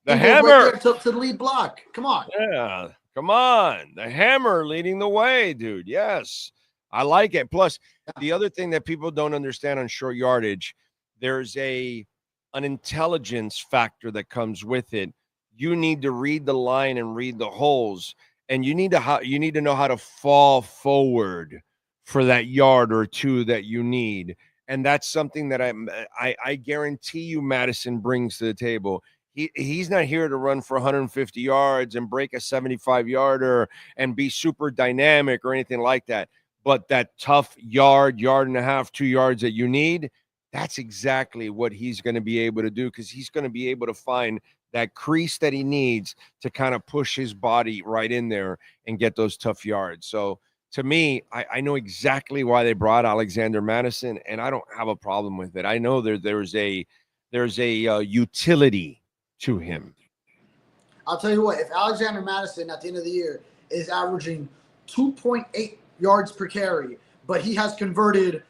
the hammer right to the lead block. Come on. Yeah, come on. The hammer leading the way, dude. Yes, I like it. Plus, the other thing that people don't understand on short yardage, there's an intelligence factor that comes with it. You need to read the line and read the holes, and you need to know how to fall forward for that yard or two that you need. And that's something that I guarantee you Madison brings to the table. he's not here to run for 150 yards and break a 75-yarder and be super dynamic or anything like that. But that tough yard and a half, 2 yards that you need, that's exactly what he's going to be able to do, because he's going to be able to find that crease that he needs to kind of push his body right in there and get those tough yards. So to me, I know exactly why they brought Alexander Madison, and I don't have a problem with it. I know there's a utility to him. I'll tell you what, if Alexander Madison at the end of the year is averaging 2.8 yards per carry, but he has converted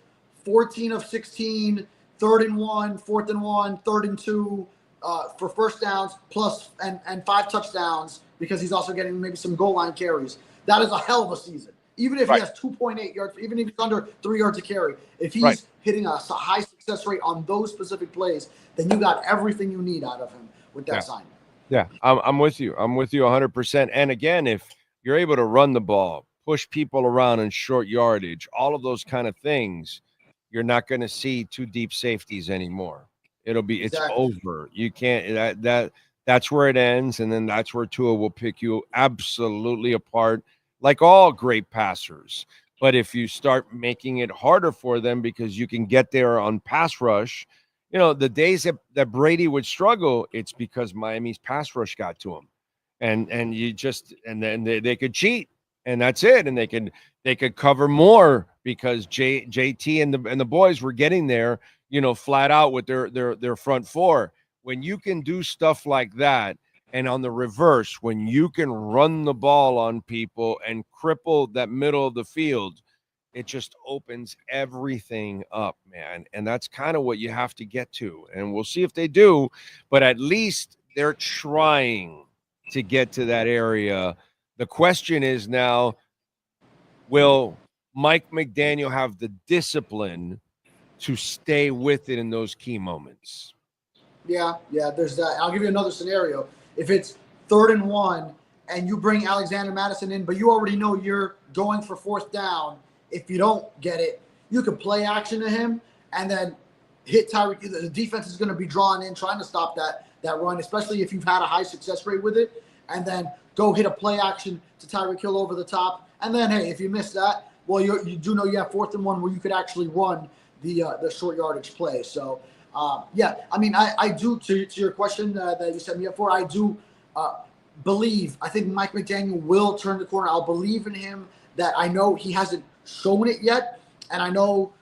14 of 16, 3rd and 1, 4th and 1, 3rd and 2 for first downs, plus and 5 touchdowns, because he's also getting maybe some goal line carries. That is a hell of a season. Even if he has 2.8 yards, even if he's under 3 yards a carry, if he's hitting a high success rate on those specific plays, then you got everything you need out of him with that signing. Yeah, I'm with you. I'm with you 100%. And again, if you're able to run the ball, push people around in short yardage, all of those kind of things, you're not going to see 2 deep safeties anymore. It's over. You can't, that's where it ends. And then that's where Tua will pick you absolutely apart, like all great passers. But if you start making it harder for them because you can get there on pass rush, the days that Brady would struggle, it's because Miami's pass rush got to him. And then they could cheat, and that's it. And they could cover more because JT and the boys were getting there, flat out with their front four. When you can do stuff like that, and on the reverse, when you can run the ball on people and cripple that middle of the field, it just opens everything up, man. And that's kind of what you have to get to. And we'll see if they do, but at least they're trying to get to that area. The question is now, will Mike McDaniel have the discipline to stay with it in those key moments? Yeah, there's that. I'll give you another scenario. If it's 3rd and 1 and you bring Alexander Madison in, but you already know you're going for 4th down, if you don't get it, you could play action to him and then hit Tyreek. The defense is going to be drawn in trying to stop that run, especially if you've had a high success rate with it, and then go hit a play action to Tyreek Hill over the top. And then, hey, if you miss that, well, you do know you have 4th and 1 where you could actually run the short yardage play. So, I do, to your question that you set me up for, I do believe, I think Mike McDaniel will turn the corner. I'll believe in him. That I know he hasn't shown it yet, and I know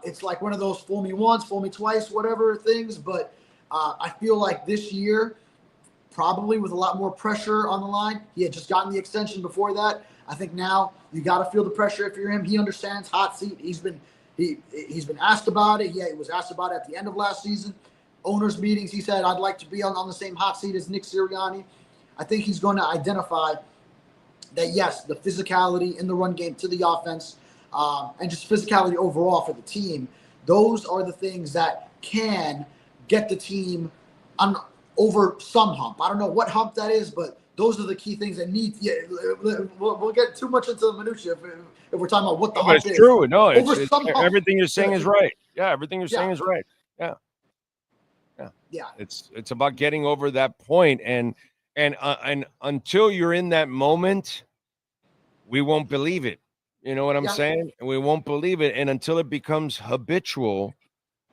it's like one of those fool me once, fool me twice, whatever things, but I feel like this year, probably with a lot more pressure on the line, he had just gotten the extension before that. I think now you got to feel the pressure if you're him. He understands hot seat. He's been asked about it. Yeah, he was asked about it at the end of last season. Owners meetings, he said, I'd like to be on the same hot seat as Nick Sirianni. I think he's going to identify that, yes, the physicality in the run game to the offense and just physicality overall for the team, those are the things that can get the team over some hump. I don't know what hump that is, but those are the key things that need. Yeah, we'll get too much into the minutia if we're talking about what the hump is. It's true. No, it's everything you're saying is right. Yeah, everything you're saying is right. Yeah. It's about getting over that point, and until you're in that moment, we won't believe it. You know what I'm saying? And we won't believe it. And until it becomes habitual,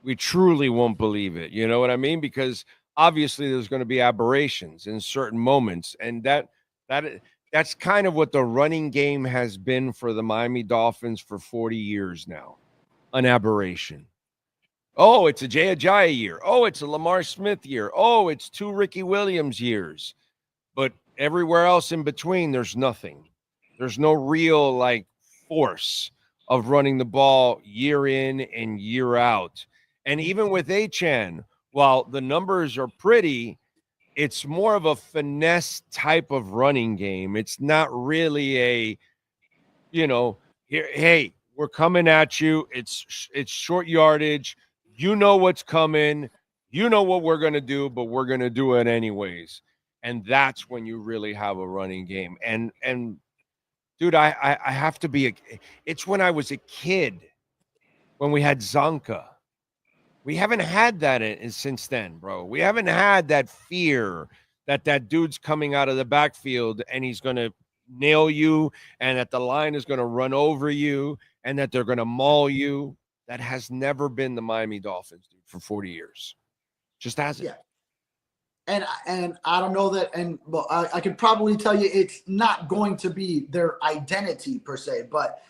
we truly won't believe it. You know what I mean? Because obviously there's going to be aberrations in certain moments. And that's kind of what the running game has been for the Miami Dolphins for 40 years now. An aberration. Oh, it's a Jay Ajayi year. Oh, it's a Lamar Smith year. Oh, it's 2 Ricky Williams years. But everywhere else in between, there's nothing. There's no real force of running the ball year in and year out. And even with Achane, while the numbers are pretty, it's more of a finesse type of running game. It's not really hey, we're coming at you. It's short yardage. You know what's coming. You know what we're going to do, but we're going to do it anyways. And that's when you really have a running game. And dude, I have to be it's when I was a kid, when we had Zonka, We haven't had that since then, bro. We haven't had that fear that dude's coming out of the backfield and he's going to nail you and that the line is going to run over you and that they're going to maul you. That has never been the Miami Dolphins, dude, for 40 years. Just hasn't. Yeah. And I don't know that, and well, I could probably tell you it's not going to be their identity per se, but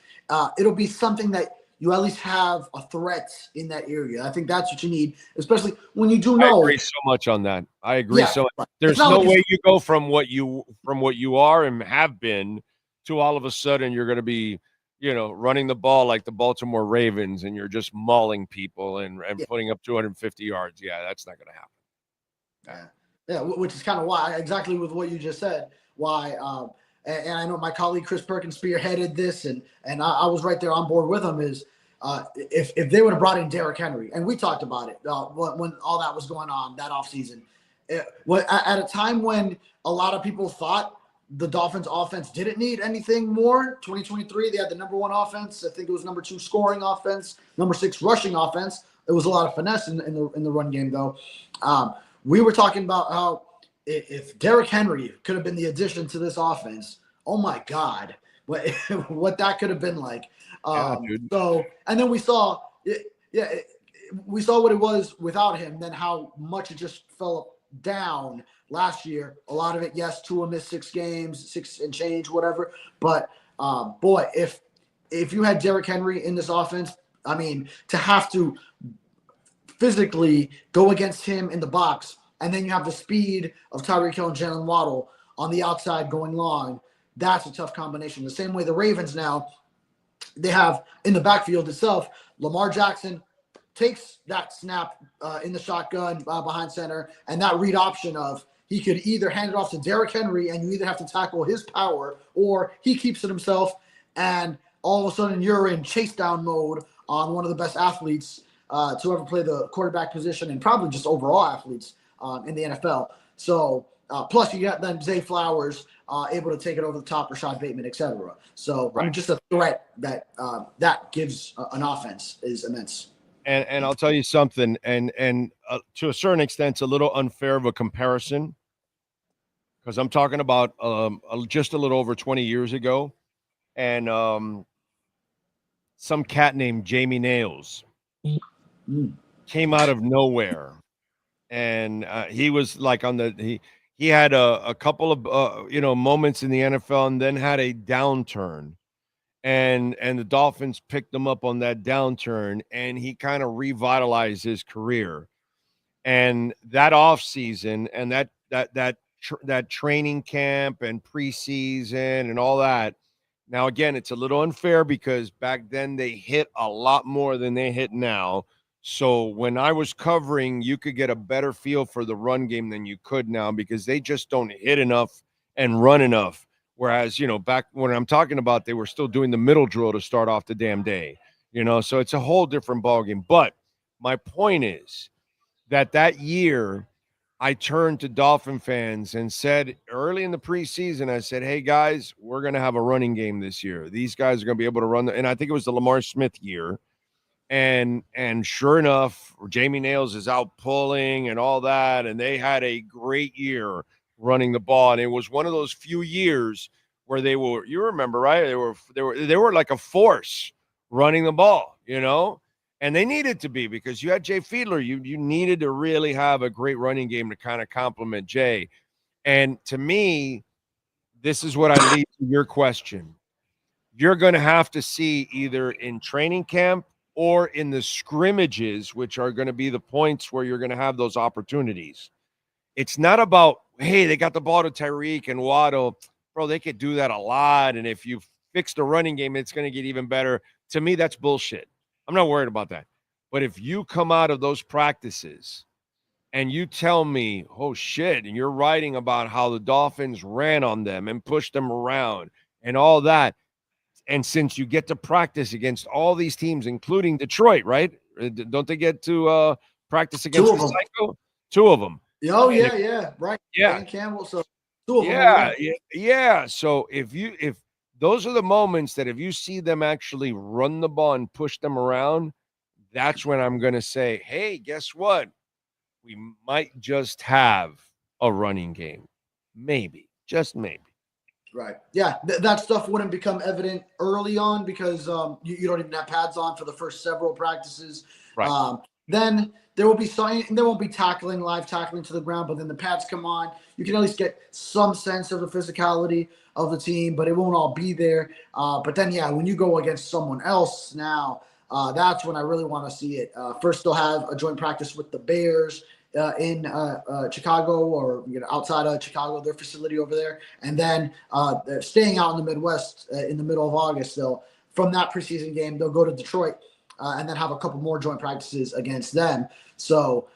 it'll be something that you at least have a threat in that area. I think that's what you need, especially when you do know. I agree so much on that. I agree so much. Right. There's no way you go from what you are and have been to all of a sudden you're going to be, running the ball like the Baltimore Ravens and you're just mauling people and putting up 250 yards. Yeah, that's not going to happen. Yeah, which is kind of why, exactly with what you just said, why, and I know my colleague Chris Perkins spearheaded this, and I was right there on board with him, is if they would have brought in Derrick Henry, and we talked about it when all that was going on that offseason, at a time when a lot of people thought the Dolphins offense didn't need anything more. 2023, they had the number 1 offense. I think it was number 2 scoring offense, number 6 rushing offense. It was a lot of finesse in the run game, though. We were talking about how if Derrick Henry could have been the addition to this offense, oh my God, what that could have been like. So, and then we saw, we saw what it was without him, then how much it just fell down last year. A lot of it, yes, Tua missed 6 games, 6 and change, whatever. But boy, if you had Derrick Henry in this offense, I mean, to have to physically go against him in the box, and then you have the speed of Tyreek Hill and Jalen Waddle on the outside going long. That's a tough combination. The same way the Ravens now, they have in the backfield itself, Lamar Jackson takes that snap in the shotgun behind center, and that read option of he could either hand it off to Derrick Henry and you either have to tackle his power or he keeps it himself, and all of a sudden you're in chase down mode on one of the best athletes to ever play the quarterback position, and probably just overall athletes in the NFL. So plus you got then Zay Flowers able to take it over the top, Rashad Bateman, etc. So I mean, just a threat that that gives an offense is immense. And I'll tell you something, and to a certain extent, it's a little unfair of a comparison because I'm talking about just a little over 20 years ago, and some cat named Jamie Nails came out of nowhere, and he was like he had a couple of moments in the NFL and then had a downturn, and the Dolphins picked him up on that downturn, and he kind of revitalized his career. And that offseason and that training camp and preseason and all that. Now, again, it's a little unfair because back then they hit a lot more than they hit now. So when I was covering, you could get a better feel for the run game than you could now because they just don't hit enough and run enough. Whereas, back when I'm talking about, they were still doing the middle drill to start off the damn day, so it's a whole different ballgame. But my point is that year I turned to Dolphin fans and said early in the preseason, I said, hey, guys, we're going to have a running game this year. These guys are going to be able to run. And I think it was the Lamar Smith year. And sure enough, Jamie Nails is out pulling and all that. And they had a great year running the ball. And it was one of those few years where they were, you remember, right? They were like a force running the ball, and they needed to be because you had Jay Fiedler. You needed to really have a great running game to kind of complement Jay. And to me, this is what I lead to your question. You're going to have to see either in training camp or in the scrimmages, which are going to be the points where you're going to have those opportunities. It's not about, hey, they got the ball to Tyreek and Waddle. Bro, they could do that a lot. And if you fix the running game, it's going to get even better. To me, that's bullshit. I'm not worried about that. But if you come out of those practices and you tell me, oh, shit, and you're writing about how the Dolphins ran on them and pushed them around and all that, and since you get to practice against all these teams, including Detroit, right? Don't they get to practice against the Psycho? 2 of them. Oh, yeah. Right. Yeah. Dan Campbell, so 2 of them. Yeah. So if those are the moments that if you see them actually run the ball and push them around, that's when I'm going to say, hey, guess what? We might just have a running game. Maybe, just maybe. Right. Yeah, that stuff wouldn't become evident early on because you don't even have pads on for the first several practices. Right. Then there will be there won't be live tackling to the ground, but then the pads come on. You can at least get some sense of the physicality of the team, but it won't all be there. But then, yeah, when you go against someone else now, that's when I really want to see it. First, they'll have a joint practice with the Bears in Chicago, or outside of Chicago, their facility over there, and then they're staying out in the Midwest in the middle of August. From that preseason game, they'll go to Detroit and then have a couple more joint practices against them. So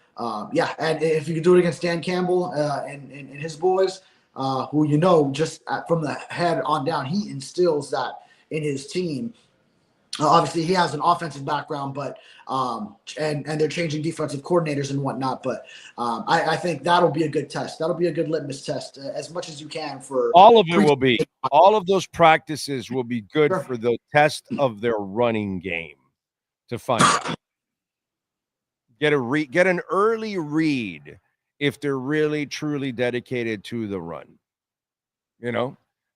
yeah, and if you could do it against Dan Campbell and his boys, who just from the head on down, he instills that in his team. Obviously, he has an offensive background, but and they're changing defensive coordinators and whatnot. But I think that'll be a good test. That'll be a good litmus test, as much as you can for all of it. Will be all of those practices will be good for the test of their running game to find out. Get an early read if they're really truly dedicated to the run.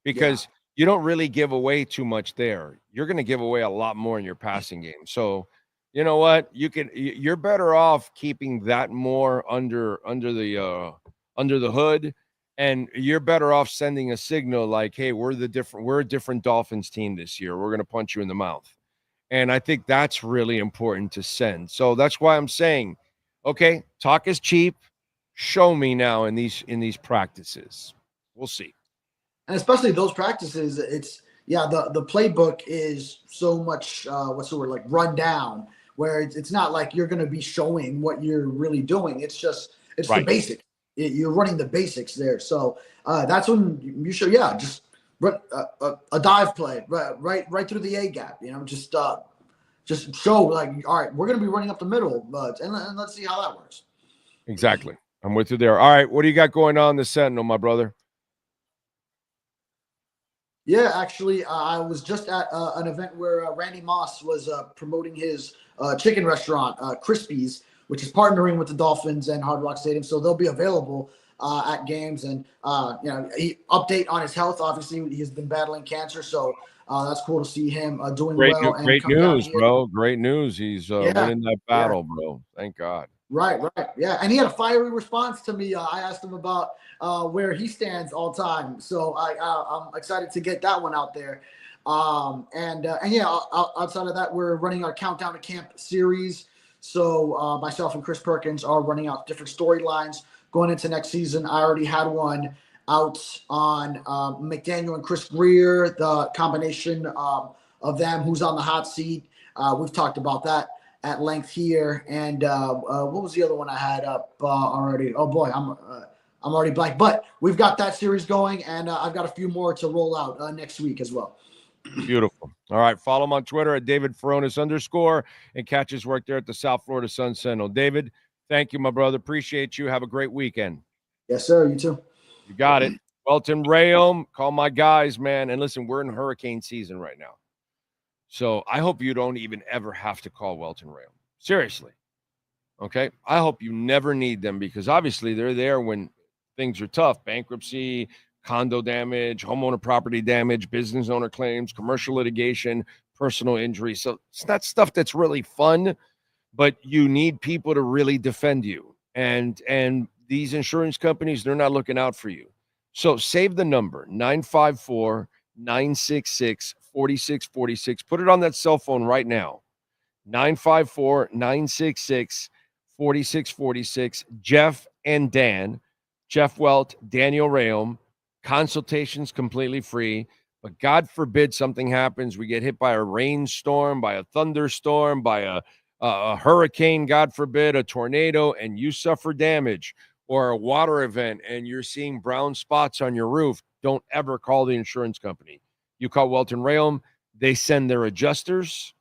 Because. Yeah. You don't really give away too much there. You're going to give away a lot more in your passing game. So, you know what? You're better off keeping that more under the hood, and you're better off sending a signal like, "Hey, we're a different Dolphins team this year. We're going to punch you in the mouth." And I think that's really important to send. So that's why I'm saying, okay, talk is cheap. Show me now in these practices. We'll see. And especially those practices, the playbook is so much like run down, where it's not like you're going to be showing what you're really doing. It's right. The basics. You're running the basics there. So that's when you show, just run a dive play right through the A gap. Just show like, all right, we're going to be running up the middle, and let's see how that works. Exactly. I'm with you there. All right, what do you got going on in the Sentinel, my brother? Yeah, actually, I was just at an event where Randy Moss was promoting his chicken restaurant, Crispy's, which is partnering with the Dolphins and Hard Rock Stadium. So they'll be available at games. And, he update on his health. Obviously, he's been battling cancer. So that's cool to see him doing well. Great news, bro. Great news. He's winning that battle, bro. Thank God. Right. Yeah. And he had a fiery response to me. I asked him about where he stands all time. So I'm excited to get that one out there. And outside of that, we're running our Countdown to Camp series. So myself and Chris Perkins are running out different storylines going into next season. I already had one out on McDaniel and Chris Greer, the combination of them, who's on the hot seat. We've talked about that at length here. And what was the other one I had up already? Oh boy, I'm already blank. But we've got that series going, and I've got a few more to roll out next week as well. Beautiful. All right, follow him on Twitter at David Furones _ and catch his work there at the South Florida Sun Sentinel. David, thank you, my brother. Appreciate you. Have a great weekend. Yes, sir. You too. You got it. Welton Rheaume, call my guys, man. And listen, we're in hurricane season right now. So I hope you don't even ever have to call Welton Rheaume. Seriously. Okay? I hope you never need them, because obviously they're there when things are tough. Bankruptcy, condo damage, homeowner property damage, business owner claims, commercial litigation, personal injury. So it's not stuff that's really fun, but you need people to really defend you. And these insurance companies, they're not looking out for you. So save the number, 954-966-4646. Put it on that cell phone right now, 954-966-4646. Jeff and Dan, Jeff Welt, Daniel Rheaume. Consultations completely free. But God forbid something happens. We get hit by a rainstorm, by a thunderstorm, by a hurricane, God forbid, a tornado, and you suffer damage, or a water event and you're seeing brown spots on your roof. Don't ever call the insurance company. You call Welton Rheaume, they send their adjusters,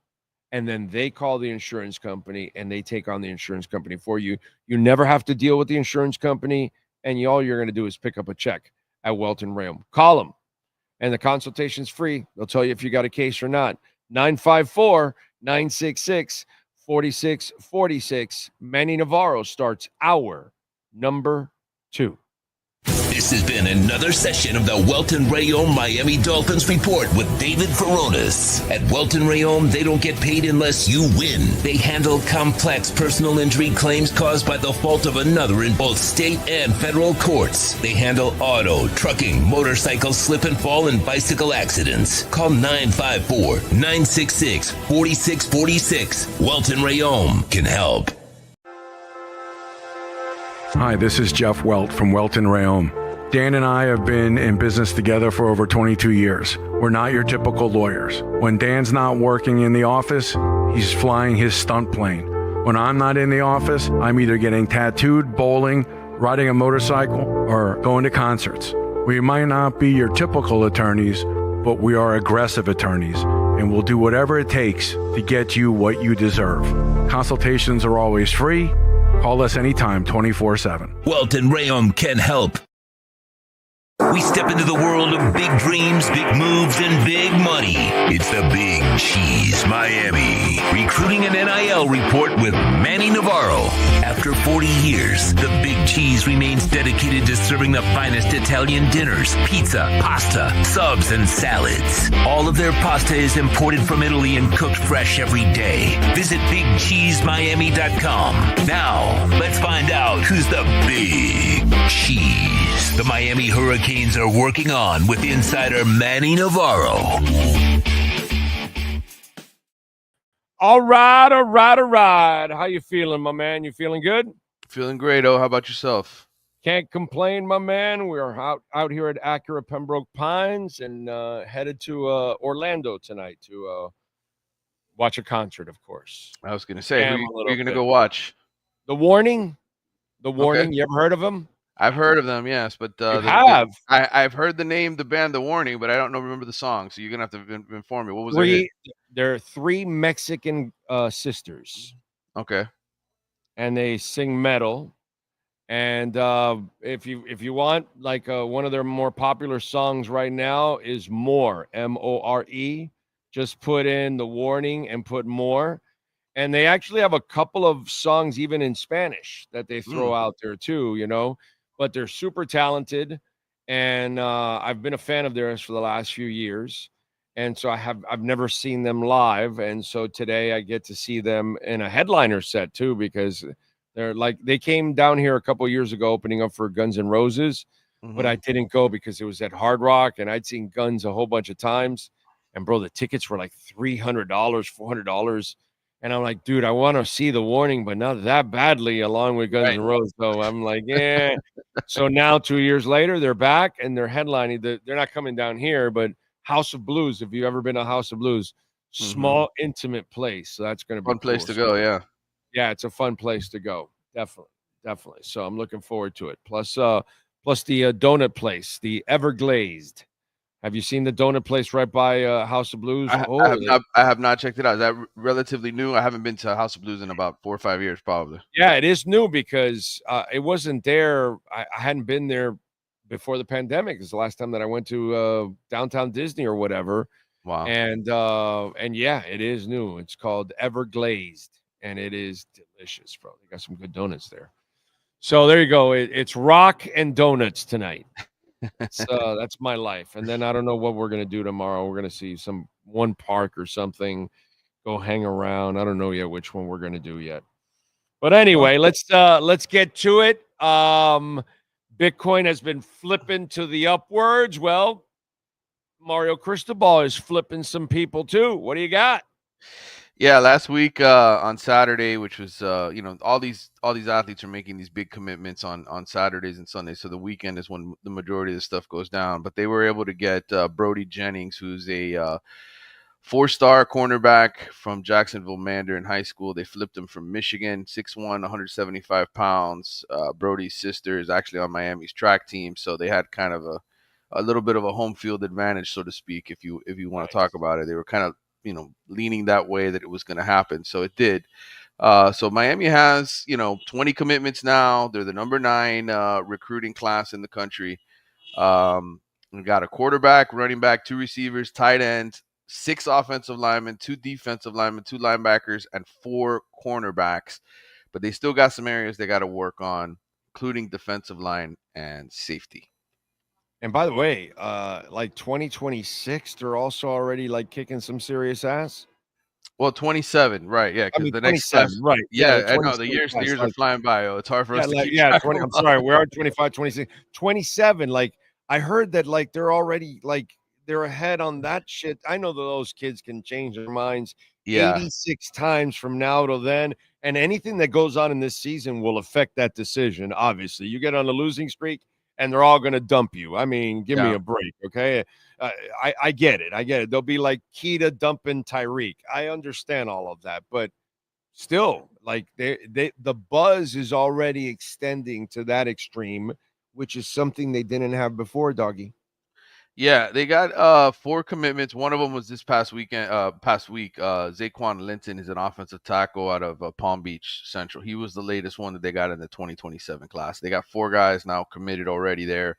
and then they call the insurance company, and they take on the insurance company for you. You never have to deal with the insurance company, and all you're going to do is pick up a check at Welton Rheaume. Call them, and the consultation's free. They'll tell you if you got a case or not. 954-966-4646. 46-46. Manny Navarro starts hour number 2. This has been another session of the Welton Rheaume Miami Dolphins Report with David Furones. At Welton Rheaume, they don't get paid unless you win. They handle complex personal injury claims caused by the fault of another in both state and federal courts. They handle auto, trucking, motorcycle slip and fall, and bicycle accidents. Call 954-966-4646. Welton Rheaume can help. Hi, this is Jeff Welt from Welton Rheaume. Dan and I have been in business together for over 22 years. We're not your typical lawyers. When Dan's not working in the office, he's flying his stunt plane. When I'm not in the office, I'm either getting tattooed, bowling, riding a motorcycle, or going to concerts. We might not be your typical attorneys, but we are aggressive attorneys, and we'll do whatever it takes to get you what you deserve. Consultations are always free. Call us anytime, 24/7. Welton Rheaume can help. We step into the world of big dreams, big moves, and big money. It's the Big Cheese Miami Recruiting and NIL Report with Manny Navarro. After 40 years, the Big Cheese remains dedicated to serving the finest Italian dinners, pizza, pasta, subs, and salads. All of their pasta is imported from Italy and cooked fresh every day. Visit BigCheeseMiami.com. Now, let's find out who's the Big Cheese the Miami Hurricanes are working on with insider Manny Navarro. All right. How you feeling, my man? You feeling good? Feeling great. Oh, how about yourself? Can't complain, my man. We're out here at Acura Pembroke Pines and headed to Orlando tonight to watch a concert, of course. I was going to say, who are you going to go watch? The Warning. Okay. You ever heard of them? I've heard of them, yes, but I've heard the name, the band, The Warning, but I don't remember the song. So you're gonna have to inform me. What was it? There are 3 Mexican sisters. Okay, and they sing metal. And if you want, like one of their more popular songs right now is More, M-O-R-E. Just put in The Warning and put More. And they actually have a couple of songs even in Spanish that they throw out there too, you know. But they're super talented, and I've been a fan of theirs for the last few years, and so I've never seen them live, and so today I get to see them in a headliner set too, because they came down here a couple of years ago opening up for Guns N' Roses, but I didn't go because it was at Hard Rock, and I'd seen Guns a whole bunch of times, and bro, the tickets were like $300, $400. And I'm like, dude, I want to see The Warning, but not that badly, along with Guns N' Roses. So I'm like, yeah. So now 2 years later, they're back and they're headlining. They're not coming down here, but House of Blues. If you've ever been to House of Blues, small, intimate place. So that's going to be fun place to go. Yeah. Yeah, it's a fun place to go. Definitely. So I'm looking forward to it. Plus the donut place, the Everglazed. Have you seen the donut place right by House of Blues? I have not checked it out. Is that relatively new? I haven't been to House of Blues in about 4 or 5 years, probably. Yeah, it is new because it wasn't there. I hadn't been there before the pandemic. It's the last time that I went to downtown Disney or whatever. Wow. And yeah, it is new. It's called Everglazed, and it is delicious, bro. They got some good donuts there. So there you go. It's rock and donuts tonight. That's my life. And then I don't know what we're gonna do tomorrow. We're gonna see one park or something, go hang around. I don't know yet which one we're gonna do yet. But anyway, let's get to it. Bitcoin has been flipping to the upwards. Well, Mario Cristobal is flipping some people too. What do you got? Yeah, last week on Saturday, which was all these athletes are making these big commitments on Saturdays and Sundays. So the weekend is when the majority of the stuff goes down. But they were able to get Brody Jennings, who's a 4-star cornerback from Jacksonville Mandarin High School. They flipped him from Michigan, 6'1", 175 pounds. Brody's sister is actually on Miami's track team, so they had kind of a little bit of a home field advantage, so to speak, if you want to talk about it. They were kind of leaning that way that it was going to happen. So it did. So Miami has, 20 commitments now. They're the number 9 recruiting class in the country. We got a quarterback, running back, 2 receivers, tight end, 6 offensive linemen, 2 defensive linemen, 2 linebackers, and 4 cornerbacks. But they still got some areas they got to work on, including defensive line and safety. And by the way, like 2026, they're also already like kicking some serious ass. Well, 27, right? Yeah, because the next class, right? Yeah, I know the years are flying by. It's hard for us to keep track 20. I'm sorry, we are 25, 26, 27. Like I heard that, like they're already like they're ahead on that shit. I know that those kids can change their minds 86 times from now till then, and anything that goes on in this season will affect that decision. Obviously, you get on a losing streak, and they're all going to dump you. I mean, give me a break, okay? I get it. I get it. They'll be like Keita dumping Tyreek. I understand all of that, but still, like the buzz is already extending to that extreme, which is something they didn't have before, doggy. Yeah, they got 4 commitments. One of them was this past week. Zaquan Linton is an offensive tackle out of Palm Beach Central. He was the latest one that they got in the 2027 class. They got 4 guys now committed already there.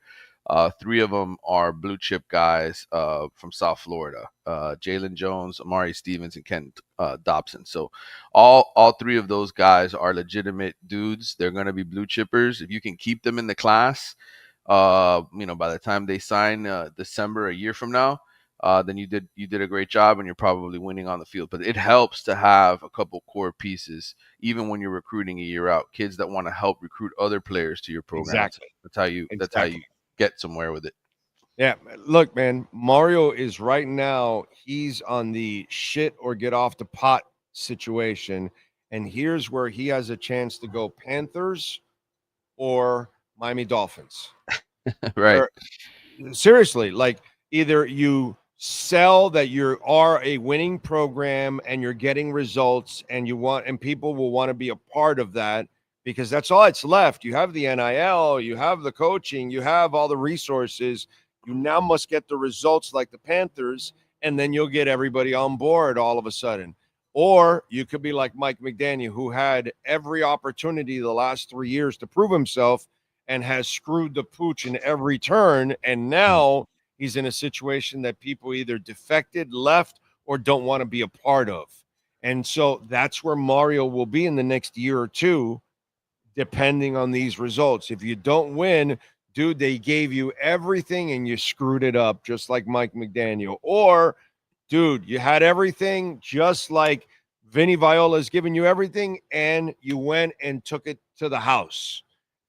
3 of them are blue chip guys from South Florida. Jalen Jones, Amari Stevens, and Kent Dobson. So all 3 of those guys are legitimate dudes. They're going to be blue chippers. If you can keep them in the class, by the time they sign December a year from now, then you did a great job, and you're probably winning on the field. But it helps to have a couple core pieces, even when you're recruiting a year out, kids that want to help recruit other players to your program. Exactly. That's how you get somewhere with it. Yeah, look, man, Mario is right now, he's on the shit or get off the pot situation, and here's where he has a chance to go Panthers or Miami Dolphins. Right. Seriously, like either you sell that you are a winning program and you're getting results and people will want to be a part of that, because that's all it's left. You have the NIL, you have the coaching, you have all the resources. You now must get the results like the Panthers, and then you'll get everybody on board all of a sudden. Or you could be like Mike McDaniel, who had every opportunity the last 3 years to prove himself and has screwed the pooch in every turn. And now he's in a situation that people either defected, left, or don't want to be a part of. And so that's where Mario will be in the next year or two, depending on these results. If you don't win, dude, they gave you everything and you screwed it up, just like Mike McDaniel. Or, dude, you had everything, just like Vinny Viola's giving you everything, and you went and took it to the house.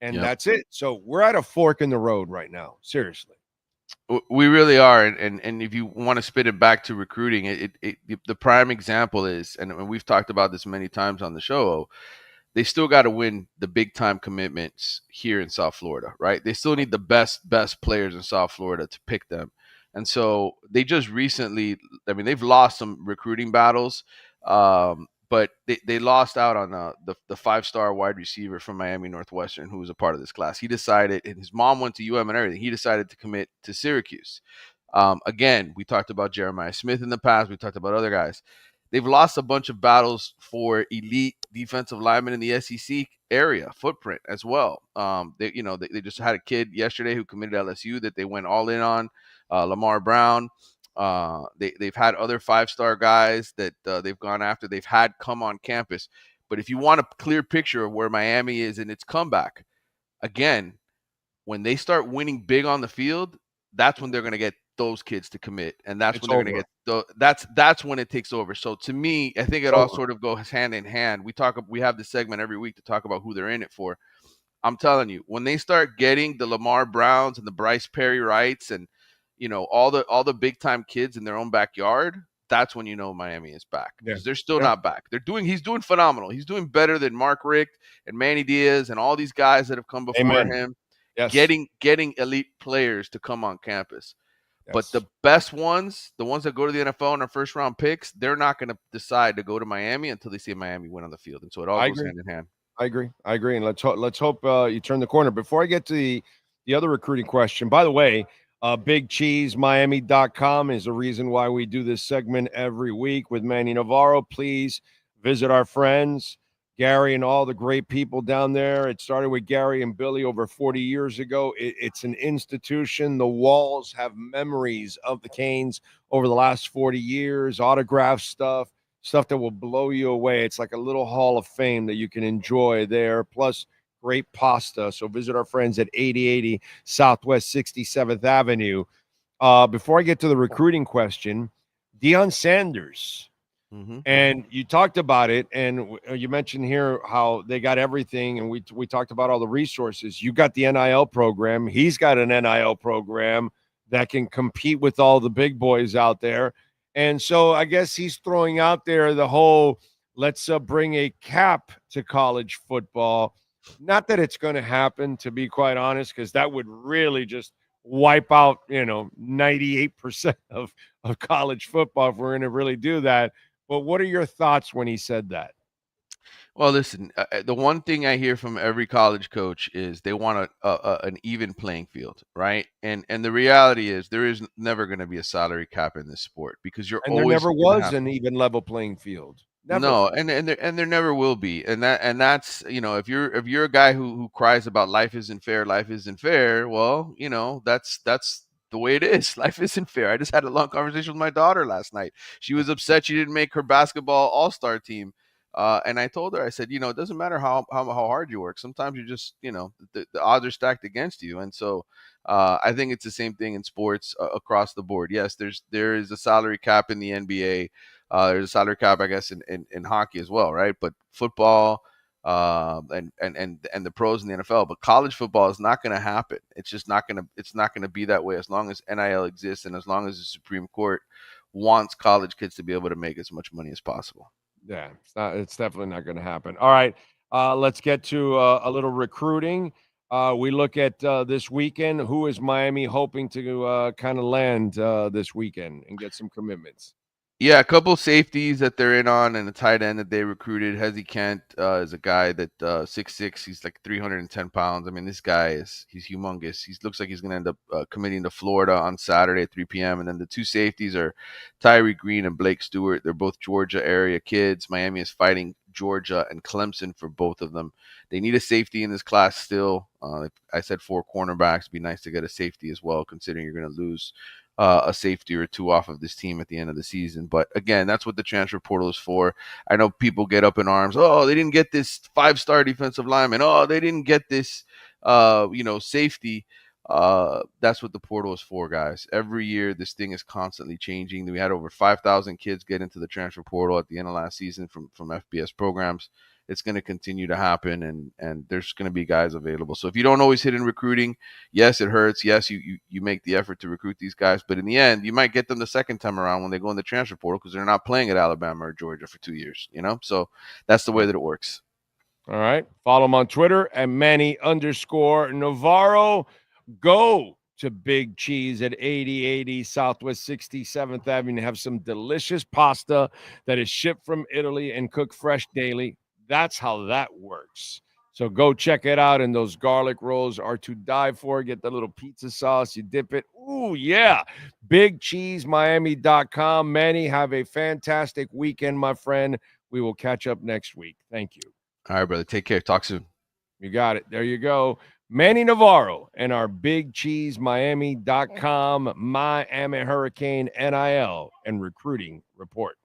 And that's it. So we're at a fork in the road right now. Seriously. We really are. And if you want to spit it back to recruiting, the prime example is, and we've talked about this many times on the show, they still got to win the big time commitments here in South Florida, right? They still need the best players in South Florida to pick them. And so they just recently, they've lost some recruiting battles, but they lost out on the 5-star wide receiver from Miami Northwestern, who was a part of this class. He decided, and his mom went to UM and everything, he decided to commit to Syracuse. Again, we talked about Jeremiah Smith in the past. We talked about other guys. They've lost a bunch of battles for elite defensive linemen in the SEC area footprint as well. They just had a kid yesterday who committed to LSU that they went all in on, Lamar Brown. They've had other 5-star guys that they've gone after. They've had come on campus. But if you want a clear picture of where Miami is in its comeback, again, when they start winning big on the field, that's when they're going to get those kids to commit, and that's when they're going to get that's when it takes over. So to me, I think it all sort of goes hand in hand. We have this segment every week to talk about who they're in it for. I'm telling you, when they start getting the Lamar Browns and the Bryce Perry Wrights and all the big time kids in their own backyard, that's when Miami is back. Because they're still not back. He's doing phenomenal. He's doing better than Mark Richt and Manny Diaz and all these guys that have come before him. Yes. Getting elite players to come on campus. Yes. But the best ones, the ones that go to the NFL and are first round picks, they're not going to decide to go to Miami until they see Miami win on the field. And so it all goes hand in hand. I agree. And let's hope you turn the corner. Before I get to the other recruiting question, by the way, BigCheeseMiami.com is the reason why we do this segment every week with Manny Navarro. Please visit our friends. Gary and all the great people down there. It started with Gary and Billy over 40 years ago. It's an institution. The walls have memories of the Canes over the last 40 years, autograph stuff that will blow you away. It's like a little hall of fame that you can enjoy there, plus great pasta. So visit our friends at 8080 Southwest 67th Avenue. Before I get to the recruiting question, Deion Sanders. Mm-hmm. And you talked about it, and you mentioned here how they got everything, and we talked about all the resources. You got the NIL program. He's got an NIL program that can compete with all the big boys out there. And so I guess he's throwing out there the whole let's bring a cap to college football. Not that it's going to happen, to be quite honest, because that would really just wipe out, 98% of college football if we're going to really do that. But what are your thoughts when he said that? Well, listen, the one thing I hear from every college coach is they want an even playing field, right? And the reality is there is never going to be a salary cap in this sport because there never was an even level playing field. Never. No, and there never will be. And that's if you're a guy who cries about life isn't fair, well, that's the way it is. Life isn't fair. I just had a long conversation with my daughter last night. She was upset she didn't make her basketball all-star team. And I told her, I said, it doesn't matter how hard you work. Sometimes you just, the odds are stacked against you. And so I think it's the same thing in sports across the board. Yes, there is a salary cap in the NBA. There's a salary cap, I guess, in hockey as well, right? But football and the pros in the NFL, but college football is not going to happen. It's just not going to be that way as long as NIL exists and as long as the Supreme Court wants college kids to be able to make as much money as possible. Yeah, it's definitely not going to happen. All right, let's get to a little recruiting. We look at this weekend. Who is Miami hoping to kind of land this weekend and get some commitments? Yeah, a couple safeties that they're in on, and a tight end that they recruited. Hezzy Kent is a guy that 6'6", he's like 310 pounds. I mean, this guy he's humongous. He looks like he's going to end up committing to Florida on Saturday at 3 p.m. And then the two safeties are Tyree Green and Blake Stewart. They're both Georgia area kids. Miami is fighting Georgia and Clemson for both of them. They need a safety in this class still. I said 4 cornerbacks. It'd be nice to get a safety as well, considering you're going to lose a safety or two off of this team at the end of the season. But again, that's what the transfer portal is for. I know people get up in arms. Oh, they didn't get this 5-star defensive lineman. Oh, they didn't get this, safety. That's what the portal is for, guys. Every year, this thing is constantly changing. We had over 5,000 kids get into the transfer portal at the end of last season from FBS programs. It's going to continue to happen, and there's going to be guys available. So if you don't always hit in recruiting, yes, it hurts. Yes, you make the effort to recruit these guys, but in the end, you might get them the second time around when they go in the transfer portal because they're not playing at Alabama or Georgia for 2 years. So that's the way that it works. All right. Follow him on Twitter at Manny_Navarro. Go to Big Cheese at 8080 Southwest 67th Avenue. Have some delicious pasta that is shipped from Italy and cooked fresh daily. That's how that works. So go check it out. And those garlic rolls are to die for. Get the little pizza sauce. You dip it. Ooh, yeah. BigCheeseMiami.com. Manny, have a fantastic weekend, my friend. We will catch up next week. Thank you. All right, brother. Take care. Talk soon. You got it. There you go. Manny Navarro and our BigCheeseMiami.com Miami Hurricane NIL and recruiting report.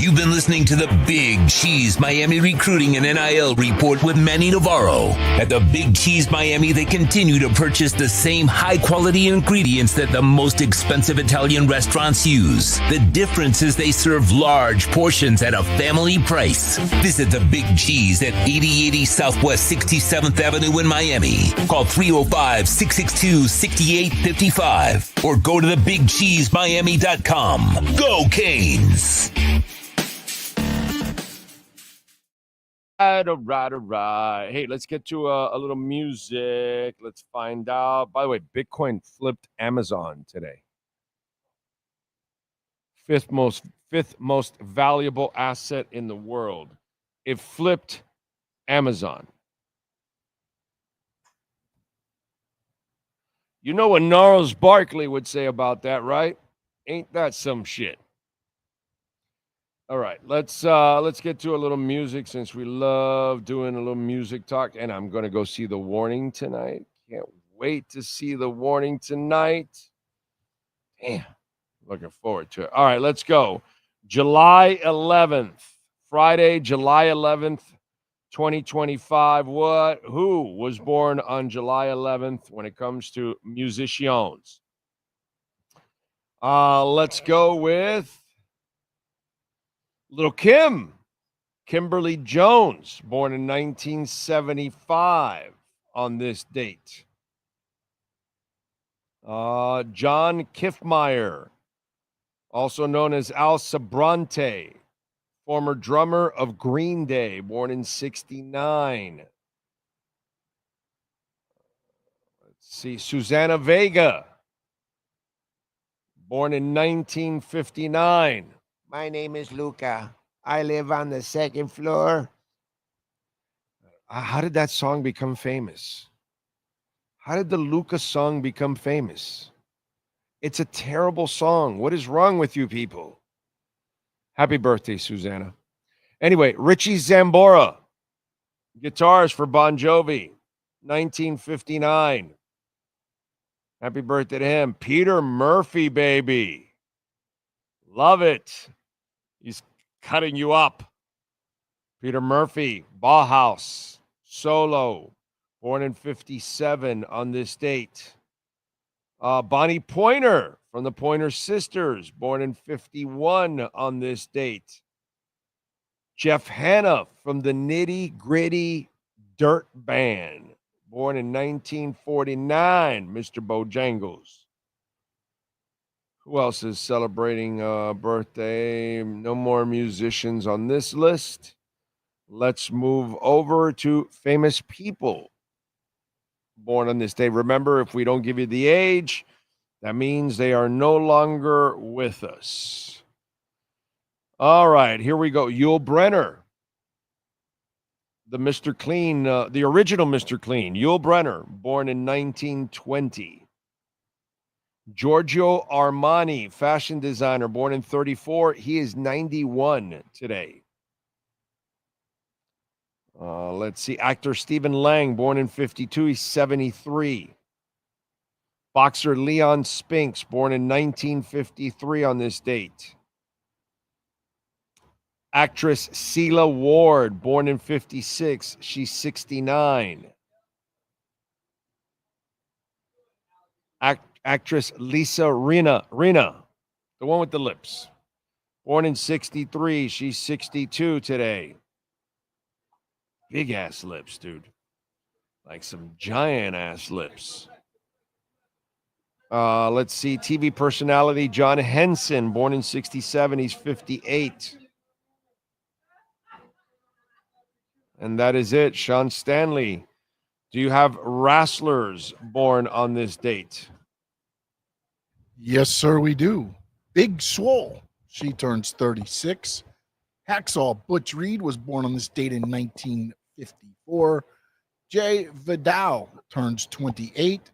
You've been listening to the Big Cheese Miami Recruiting and NIL Report with Manny Navarro. At the Big Cheese Miami, they continue to purchase the same high-quality ingredients that the most expensive Italian restaurants use. The difference is they serve large portions at a family price. Visit the Big Cheese at 8080 Southwest 67th Avenue in Miami. Call 305-662-6855 or go to thebigcheesemiami.com. Go Canes! All right. Hey, let's get to a little music. Let's find out. By the way, Bitcoin flipped Amazon today. Fifth most valuable asset in the world. It flipped Amazon. You know what Gnarls Barkley would say about that, right? Ain't that some shit? All right, let's get to a little music since we love doing a little music talk. And I'm going to go see The Warning tonight. Can't wait to see The Warning tonight. Damn, looking forward to it. All right, let's go. July 11th, Friday, July 11th, 2025. Who was born on July 11th when it comes to musicians? Let's go with Little Kim, Kimberly Jones, born in 1975 on this date. John Kiffmeyer, also known as Al Sabrante, former drummer of Green Day, born in 1969. Let's see, Susanna Vega, born in 1959. My name is Luca. I live on the second floor. How did that song become famous? How did the Luca song become famous? It's a terrible song. What is wrong with you people? Happy birthday, Susanna. Anyway, Richie Zambora, guitars for Bon Jovi, 1959. Happy birthday to him. Peter Murphy, baby. Love it. He's cutting you up. Peter Murphy, Bauhaus, solo, born in 57 on this date. Bonnie Pointer from the Pointer Sisters, born in 51 on this date. Jeff Hanna from the Nitty Gritty Dirt Band, born in 1949, Mr. Bojangles. Who else is celebrating birthday? No more musicians on this list. Let's move over to famous people born on this day. Remember, if we don't give you the age, that means they are no longer with us. All right, here we go. Yul Brynner, the Mr. Clean, the original Mr. Clean. Yul Brynner, born in 1920. Giorgio Armani, fashion designer, born in 1934. He is 91 today. Let's see. Actor Stephen Lang, born in 1952. He's 73. Boxer Leon Spinks, born in 1953 on this date. Actress Celia Ward, born in 1956. She's 69. Actress Lisa Rinna, the one with the lips, born in 1963. She's 62 today. Big ass lips, dude. Like some giant ass lips. Let's see. TV personality John Henson, born in 1967. He's 58. And that is it. Sean Stanley. Do you have wrestlers born on this date? Yes, sir, we do. Big Swole, she turns 36. Hacksaw Butch Reed was born on this date in 1954. Jay Vidal turns 28.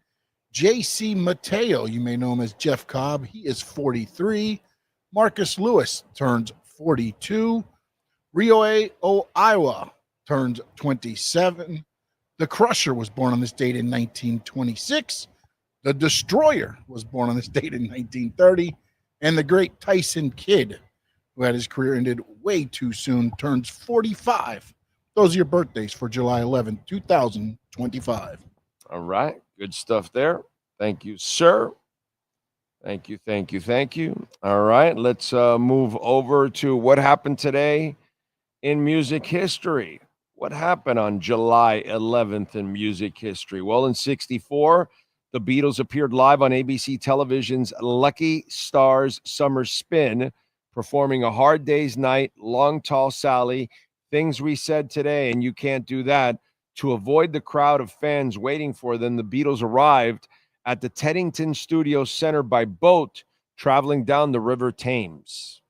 J.C. Mateo, you may know him as Jeff Cobb, he is 43. Marcus Lewis turns 42. Rioe Oiwa turns 27. The Crusher was born on this date in 1926. The Destroyer was born on this date in 1930. And the great Tyson Kidd, who had his career ended way too soon, turns 45. Those are your birthdays for July 11, 2025. All right. Good stuff there. Thank you, sir. Thank you. All right. Let's move over to what happened today in music history. What happened on July 11th in music history? Well, in 1964, the Beatles appeared live on ABC Television's Lucky Stars Summer Spin, performing A Hard Day's Night, Long Tall Sally, Things We Said Today, and You Can't Do That. To avoid the crowd of fans waiting for them, the Beatles arrived at the Teddington Studio Center by boat, traveling down the River Thames.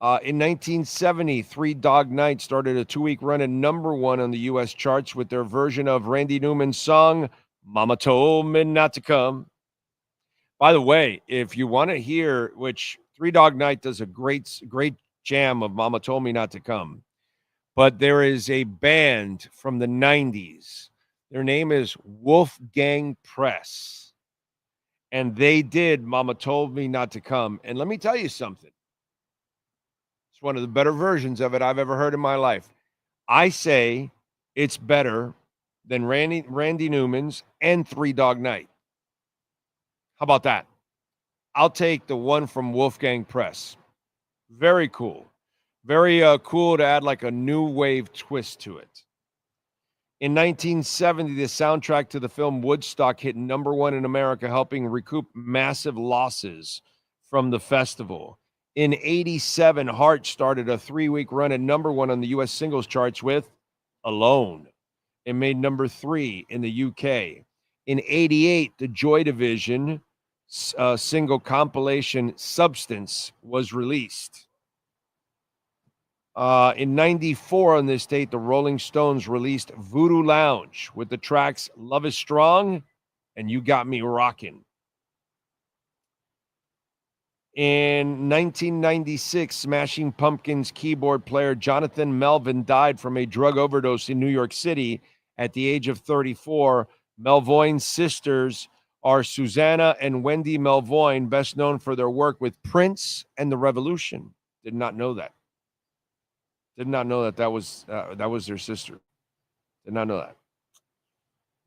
In 1970, Three Dog Night started a 2-week run at #1 on the U.S. charts with their version of Randy Newman's song, Mama Told Me Not to Come. By the way, if you want to hear, which Three Dog Night does a great jam of Mama Told Me Not to Come. But there is a band from the 90s. Their name is Wolfgang Press. And they did Mama Told Me Not to Come. And let me tell you something. It's one of the better versions of it I've ever heard in my life. I say it's better than Randy Newman's and Three Dog Night. How about that? I'll take the one from Wolfgang Press. Very cool. Very cool to add like a new wave twist to it. In 1970, the soundtrack to the film Woodstock hit #1 in America, helping recoup massive losses from the festival. In 87, Heart started a 3-week run at #1 on the U.S. singles charts with Alone. It made #3 in the UK. In 88, the Joy Division single compilation Substance was released. In 94 on this date, the Rolling Stones released Voodoo Lounge with the tracks Love Is Strong and You Got Me Rockin'. In 1996, Smashing Pumpkins keyboard player Jonathan Melvoin died from a drug overdose in New York City at the age of 34. Melvoin's sisters are Susanna and Wendy Melvoin, best known for their work with Prince and The Revolution. Did not know that. Did not know that was their sister. Did not know that.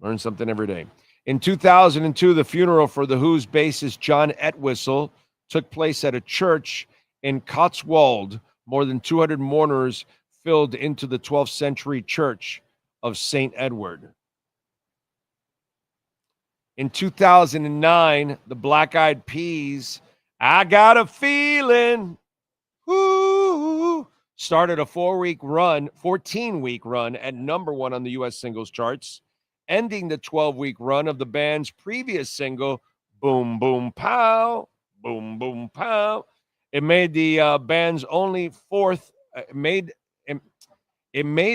Learn something every day. In 2002, the funeral for The Who's bassist John Entwistle took place at a church in Cotswold. More than 200 mourners filled into the 12th century church of St. Edward. In 2009, the Black Eyed Peas, I Got a Feeling, woo, started a 14-week run at #1 on the U.S. singles charts, ending the 12-week run of the band's previous single, Boom Boom Pow, Boom Boom Pow. It made the band's only fourth. It made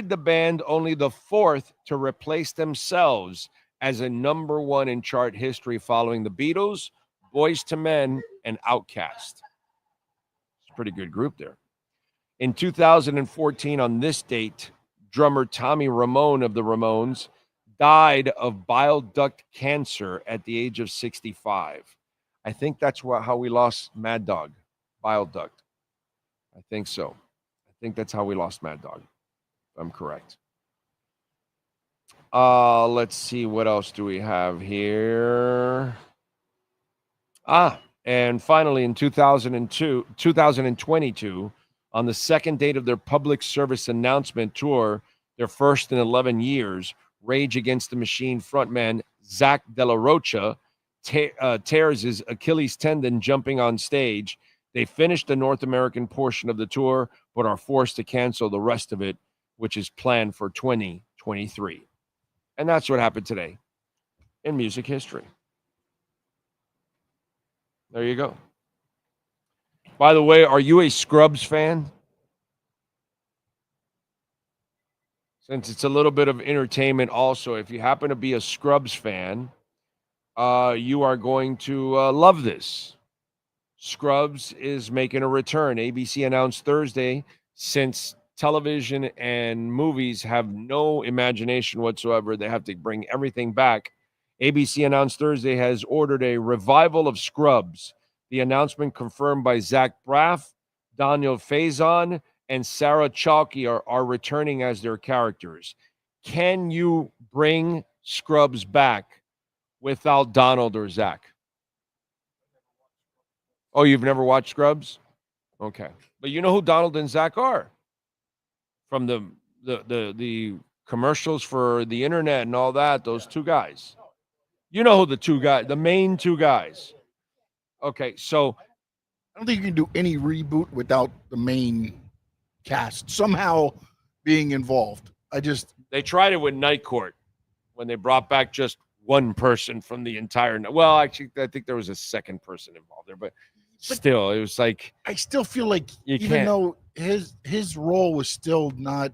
the band only the fourth to replace themselves as a #1 in chart history, following the Beatles, Boyz II Men, and Outkast. It's a pretty good group there. In 2014, on this date, drummer Tommy Ramone of the Ramones died of bile duct cancer at the age of 65. I think that's how we lost Mad Dog, bile duct. I think so. I think that's how we lost Mad Dog, if I'm correct. Let's see, what else do we have here? And finally, in 2022, on the second date of their public service announcement tour, their first in 11 years, Rage Against the Machine frontman Zach De La Rocha tears his Achilles tendon jumping on stage. They finished the North American portion of the tour, but are forced to cancel the rest of it, which is planned for 2023. And that's what happened today in music history. There you go. By the way, are you a Scrubs fan? Since it's a little bit of entertainment also, if you happen to be a Scrubs fan, you are going to love this. Scrubs is making a return. ABC announced Thursday, since television and movies have no imagination whatsoever, they have to bring everything back. ABC announced Thursday has ordered a revival of Scrubs. The announcement, confirmed by Zach Braff, Daniel Faison, and Sarah Chalke, are returning as their characters. Can you bring Scrubs back without Donald or Zach? Oh, you've never watched Scrubs? Okay. But you know who Donald and Zach are? From the commercials for the internet and all that, those two guys. You know who the main two guys. Okay, so I don't think you can do any reboot without the main cast somehow being involved. They tried it with Night Court when they brought back just one person from the entire. Well, actually, I think there was a second person involved there, but still, it was like, I still feel like even though his role was still not.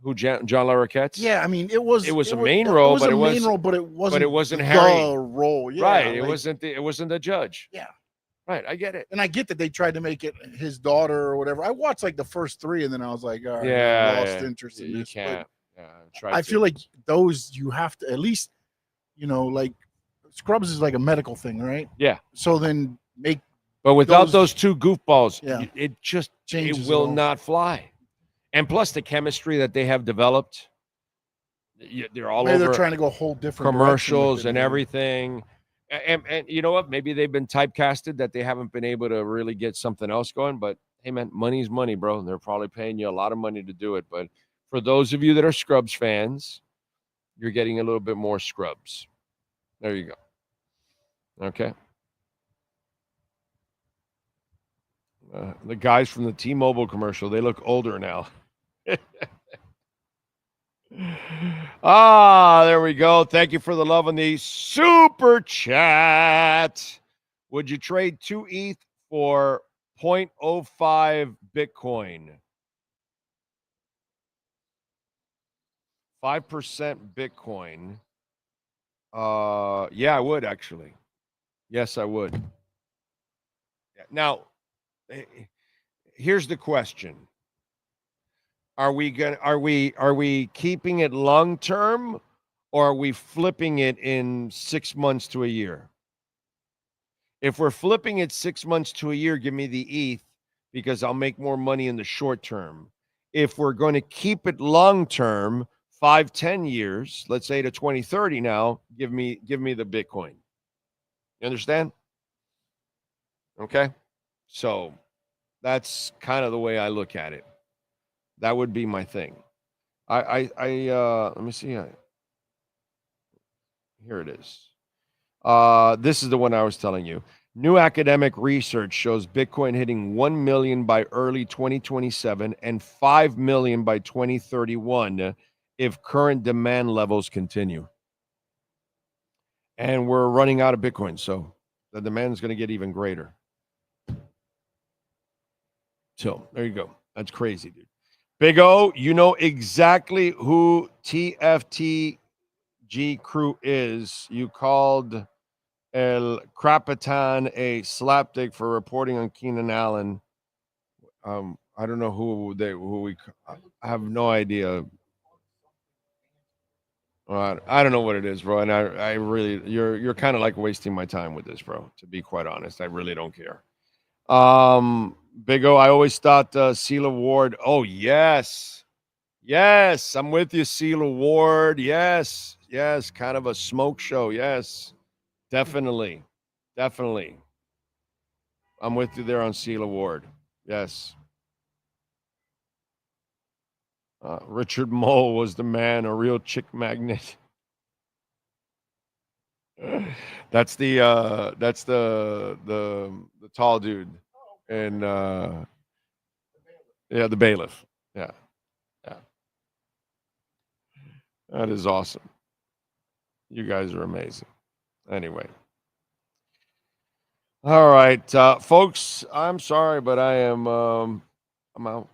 Who, John Larroquette? Yeah, I mean, it was a main role, but it wasn't wasn't the Harry role. Yeah, right. like, It wasn't the judge. Yeah. Right, I get it. And I get that they tried to make it his daughter or whatever. I watched like the first 3, and then I was like, all right, I lost interest in this. Can't. I feel like those you have to at least, like Scrubs is like a medical thing, right? Yeah. So then make. But without those 2 goofballs, it just changes. It will not fly. And plus the chemistry that they have developed, they're all over. They're trying to go a whole different commercials and everything. And you know what? Maybe they've been typecasted that they haven't been able to really get something else going. But hey, man, money's money, bro. And they're probably paying you a lot of money to do it. But for those of you that are Scrubs fans, you're getting a little bit more Scrubs. There you go. Okay. The guys from the T-Mobile commercial, they look older now. There we go. Thank you for the love on the super chat. Would you trade 2 ETH for 0.05 Bitcoin? 5% Bitcoin. Yeah, I would actually. Yes, I would. Now, here's the question. Are we keeping it long term, or are we flipping it in 6 months to a year? If we're flipping it 6 months to a year, give me the ETH because I'll make more money in the short term. If we're going to keep it long term, 5-10 years, let's say to 2030 now, give me the Bitcoin. You understand? Okay? So that's kind of the way I look at it. That would be my thing. Let me see. Here it is. This is the one I was telling you. New academic research shows Bitcoin hitting 1 million by early 2027 and 5 million by 2031 if current demand levels continue. And we're running out of Bitcoin, so the demand is going to get even greater. So there you go. That's crazy, dude. Big O, you know exactly who TFTG crew is. You called El Crapitan a slapdick for reporting on Keenan Allen. I don't know I have no idea. I don't know what it is, bro. And I really, you're kind of like wasting my time with this, bro. To be quite honest, I really don't care. Big O, I always thought Seal Award. Oh, yes. Yes, I'm with you, Seal Award. Yes. Kind of a smoke show. Yes, definitely. I'm with you there on Seal Award. Yes. Richard Mole was the man, a real chick magnet. That's the tall dude. And the bailiff. Yeah. That is awesome. You guys are amazing. Anyway. All right, folks, I'm sorry, but I'm out.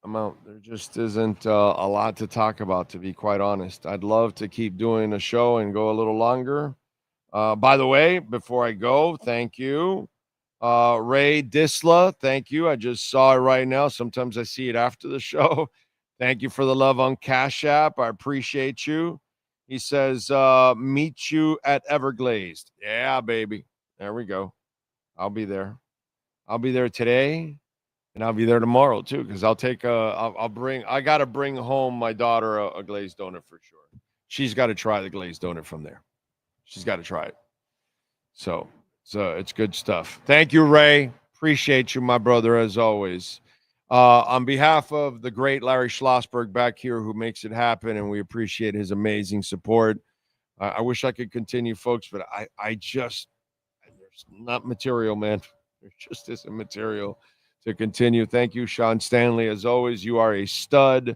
There just isn't a lot to talk about, to be quite honest. I'd love to keep doing a show and go a little longer. By the way, before I go, thank you. Ray Disla, thank you. I just saw it right now. Sometimes I see it after the show. Thank you for the love on Cash App. I appreciate you. He says, meet you at Everglazed. Yeah, baby. There we go. I'll be there. I'll be there today, and I'll be there tomorrow too, because I got to bring home my daughter a glazed donut for sure. She's got to try the glazed donut from there. She's got to try it. So it's good stuff. Thank you, Ray. Appreciate you, my brother, as always. On behalf of the great Larry Schlossberg back here, who makes it happen, and we appreciate his amazing support. I wish I could continue, folks, but there's not material, man. There just isn't material to continue. Thank you, Sean Stanley. As always, you are a stud.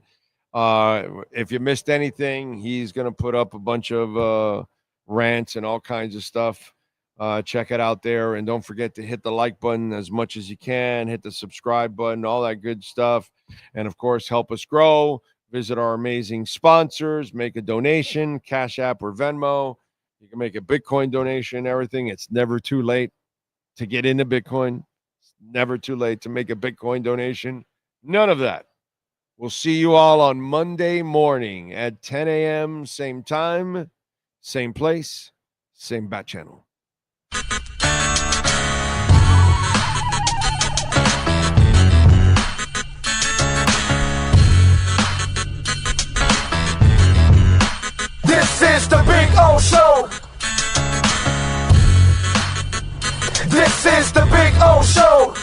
If you missed anything, he's going to put up a bunch of rants and all kinds of stuff. Check it out there. And don't forget to hit the like button as much as you can. Hit the subscribe button, all that good stuff. And, of course, help us grow. Visit our amazing sponsors. Make a donation, Cash App or Venmo. You can make a Bitcoin donation, everything. It's never too late to get into Bitcoin. It's never too late to make a Bitcoin donation. None of that. We'll see you all on Monday morning at 10 a.m., same time, same place, same bat channel. This is the Big O Show. This is the Big O Show.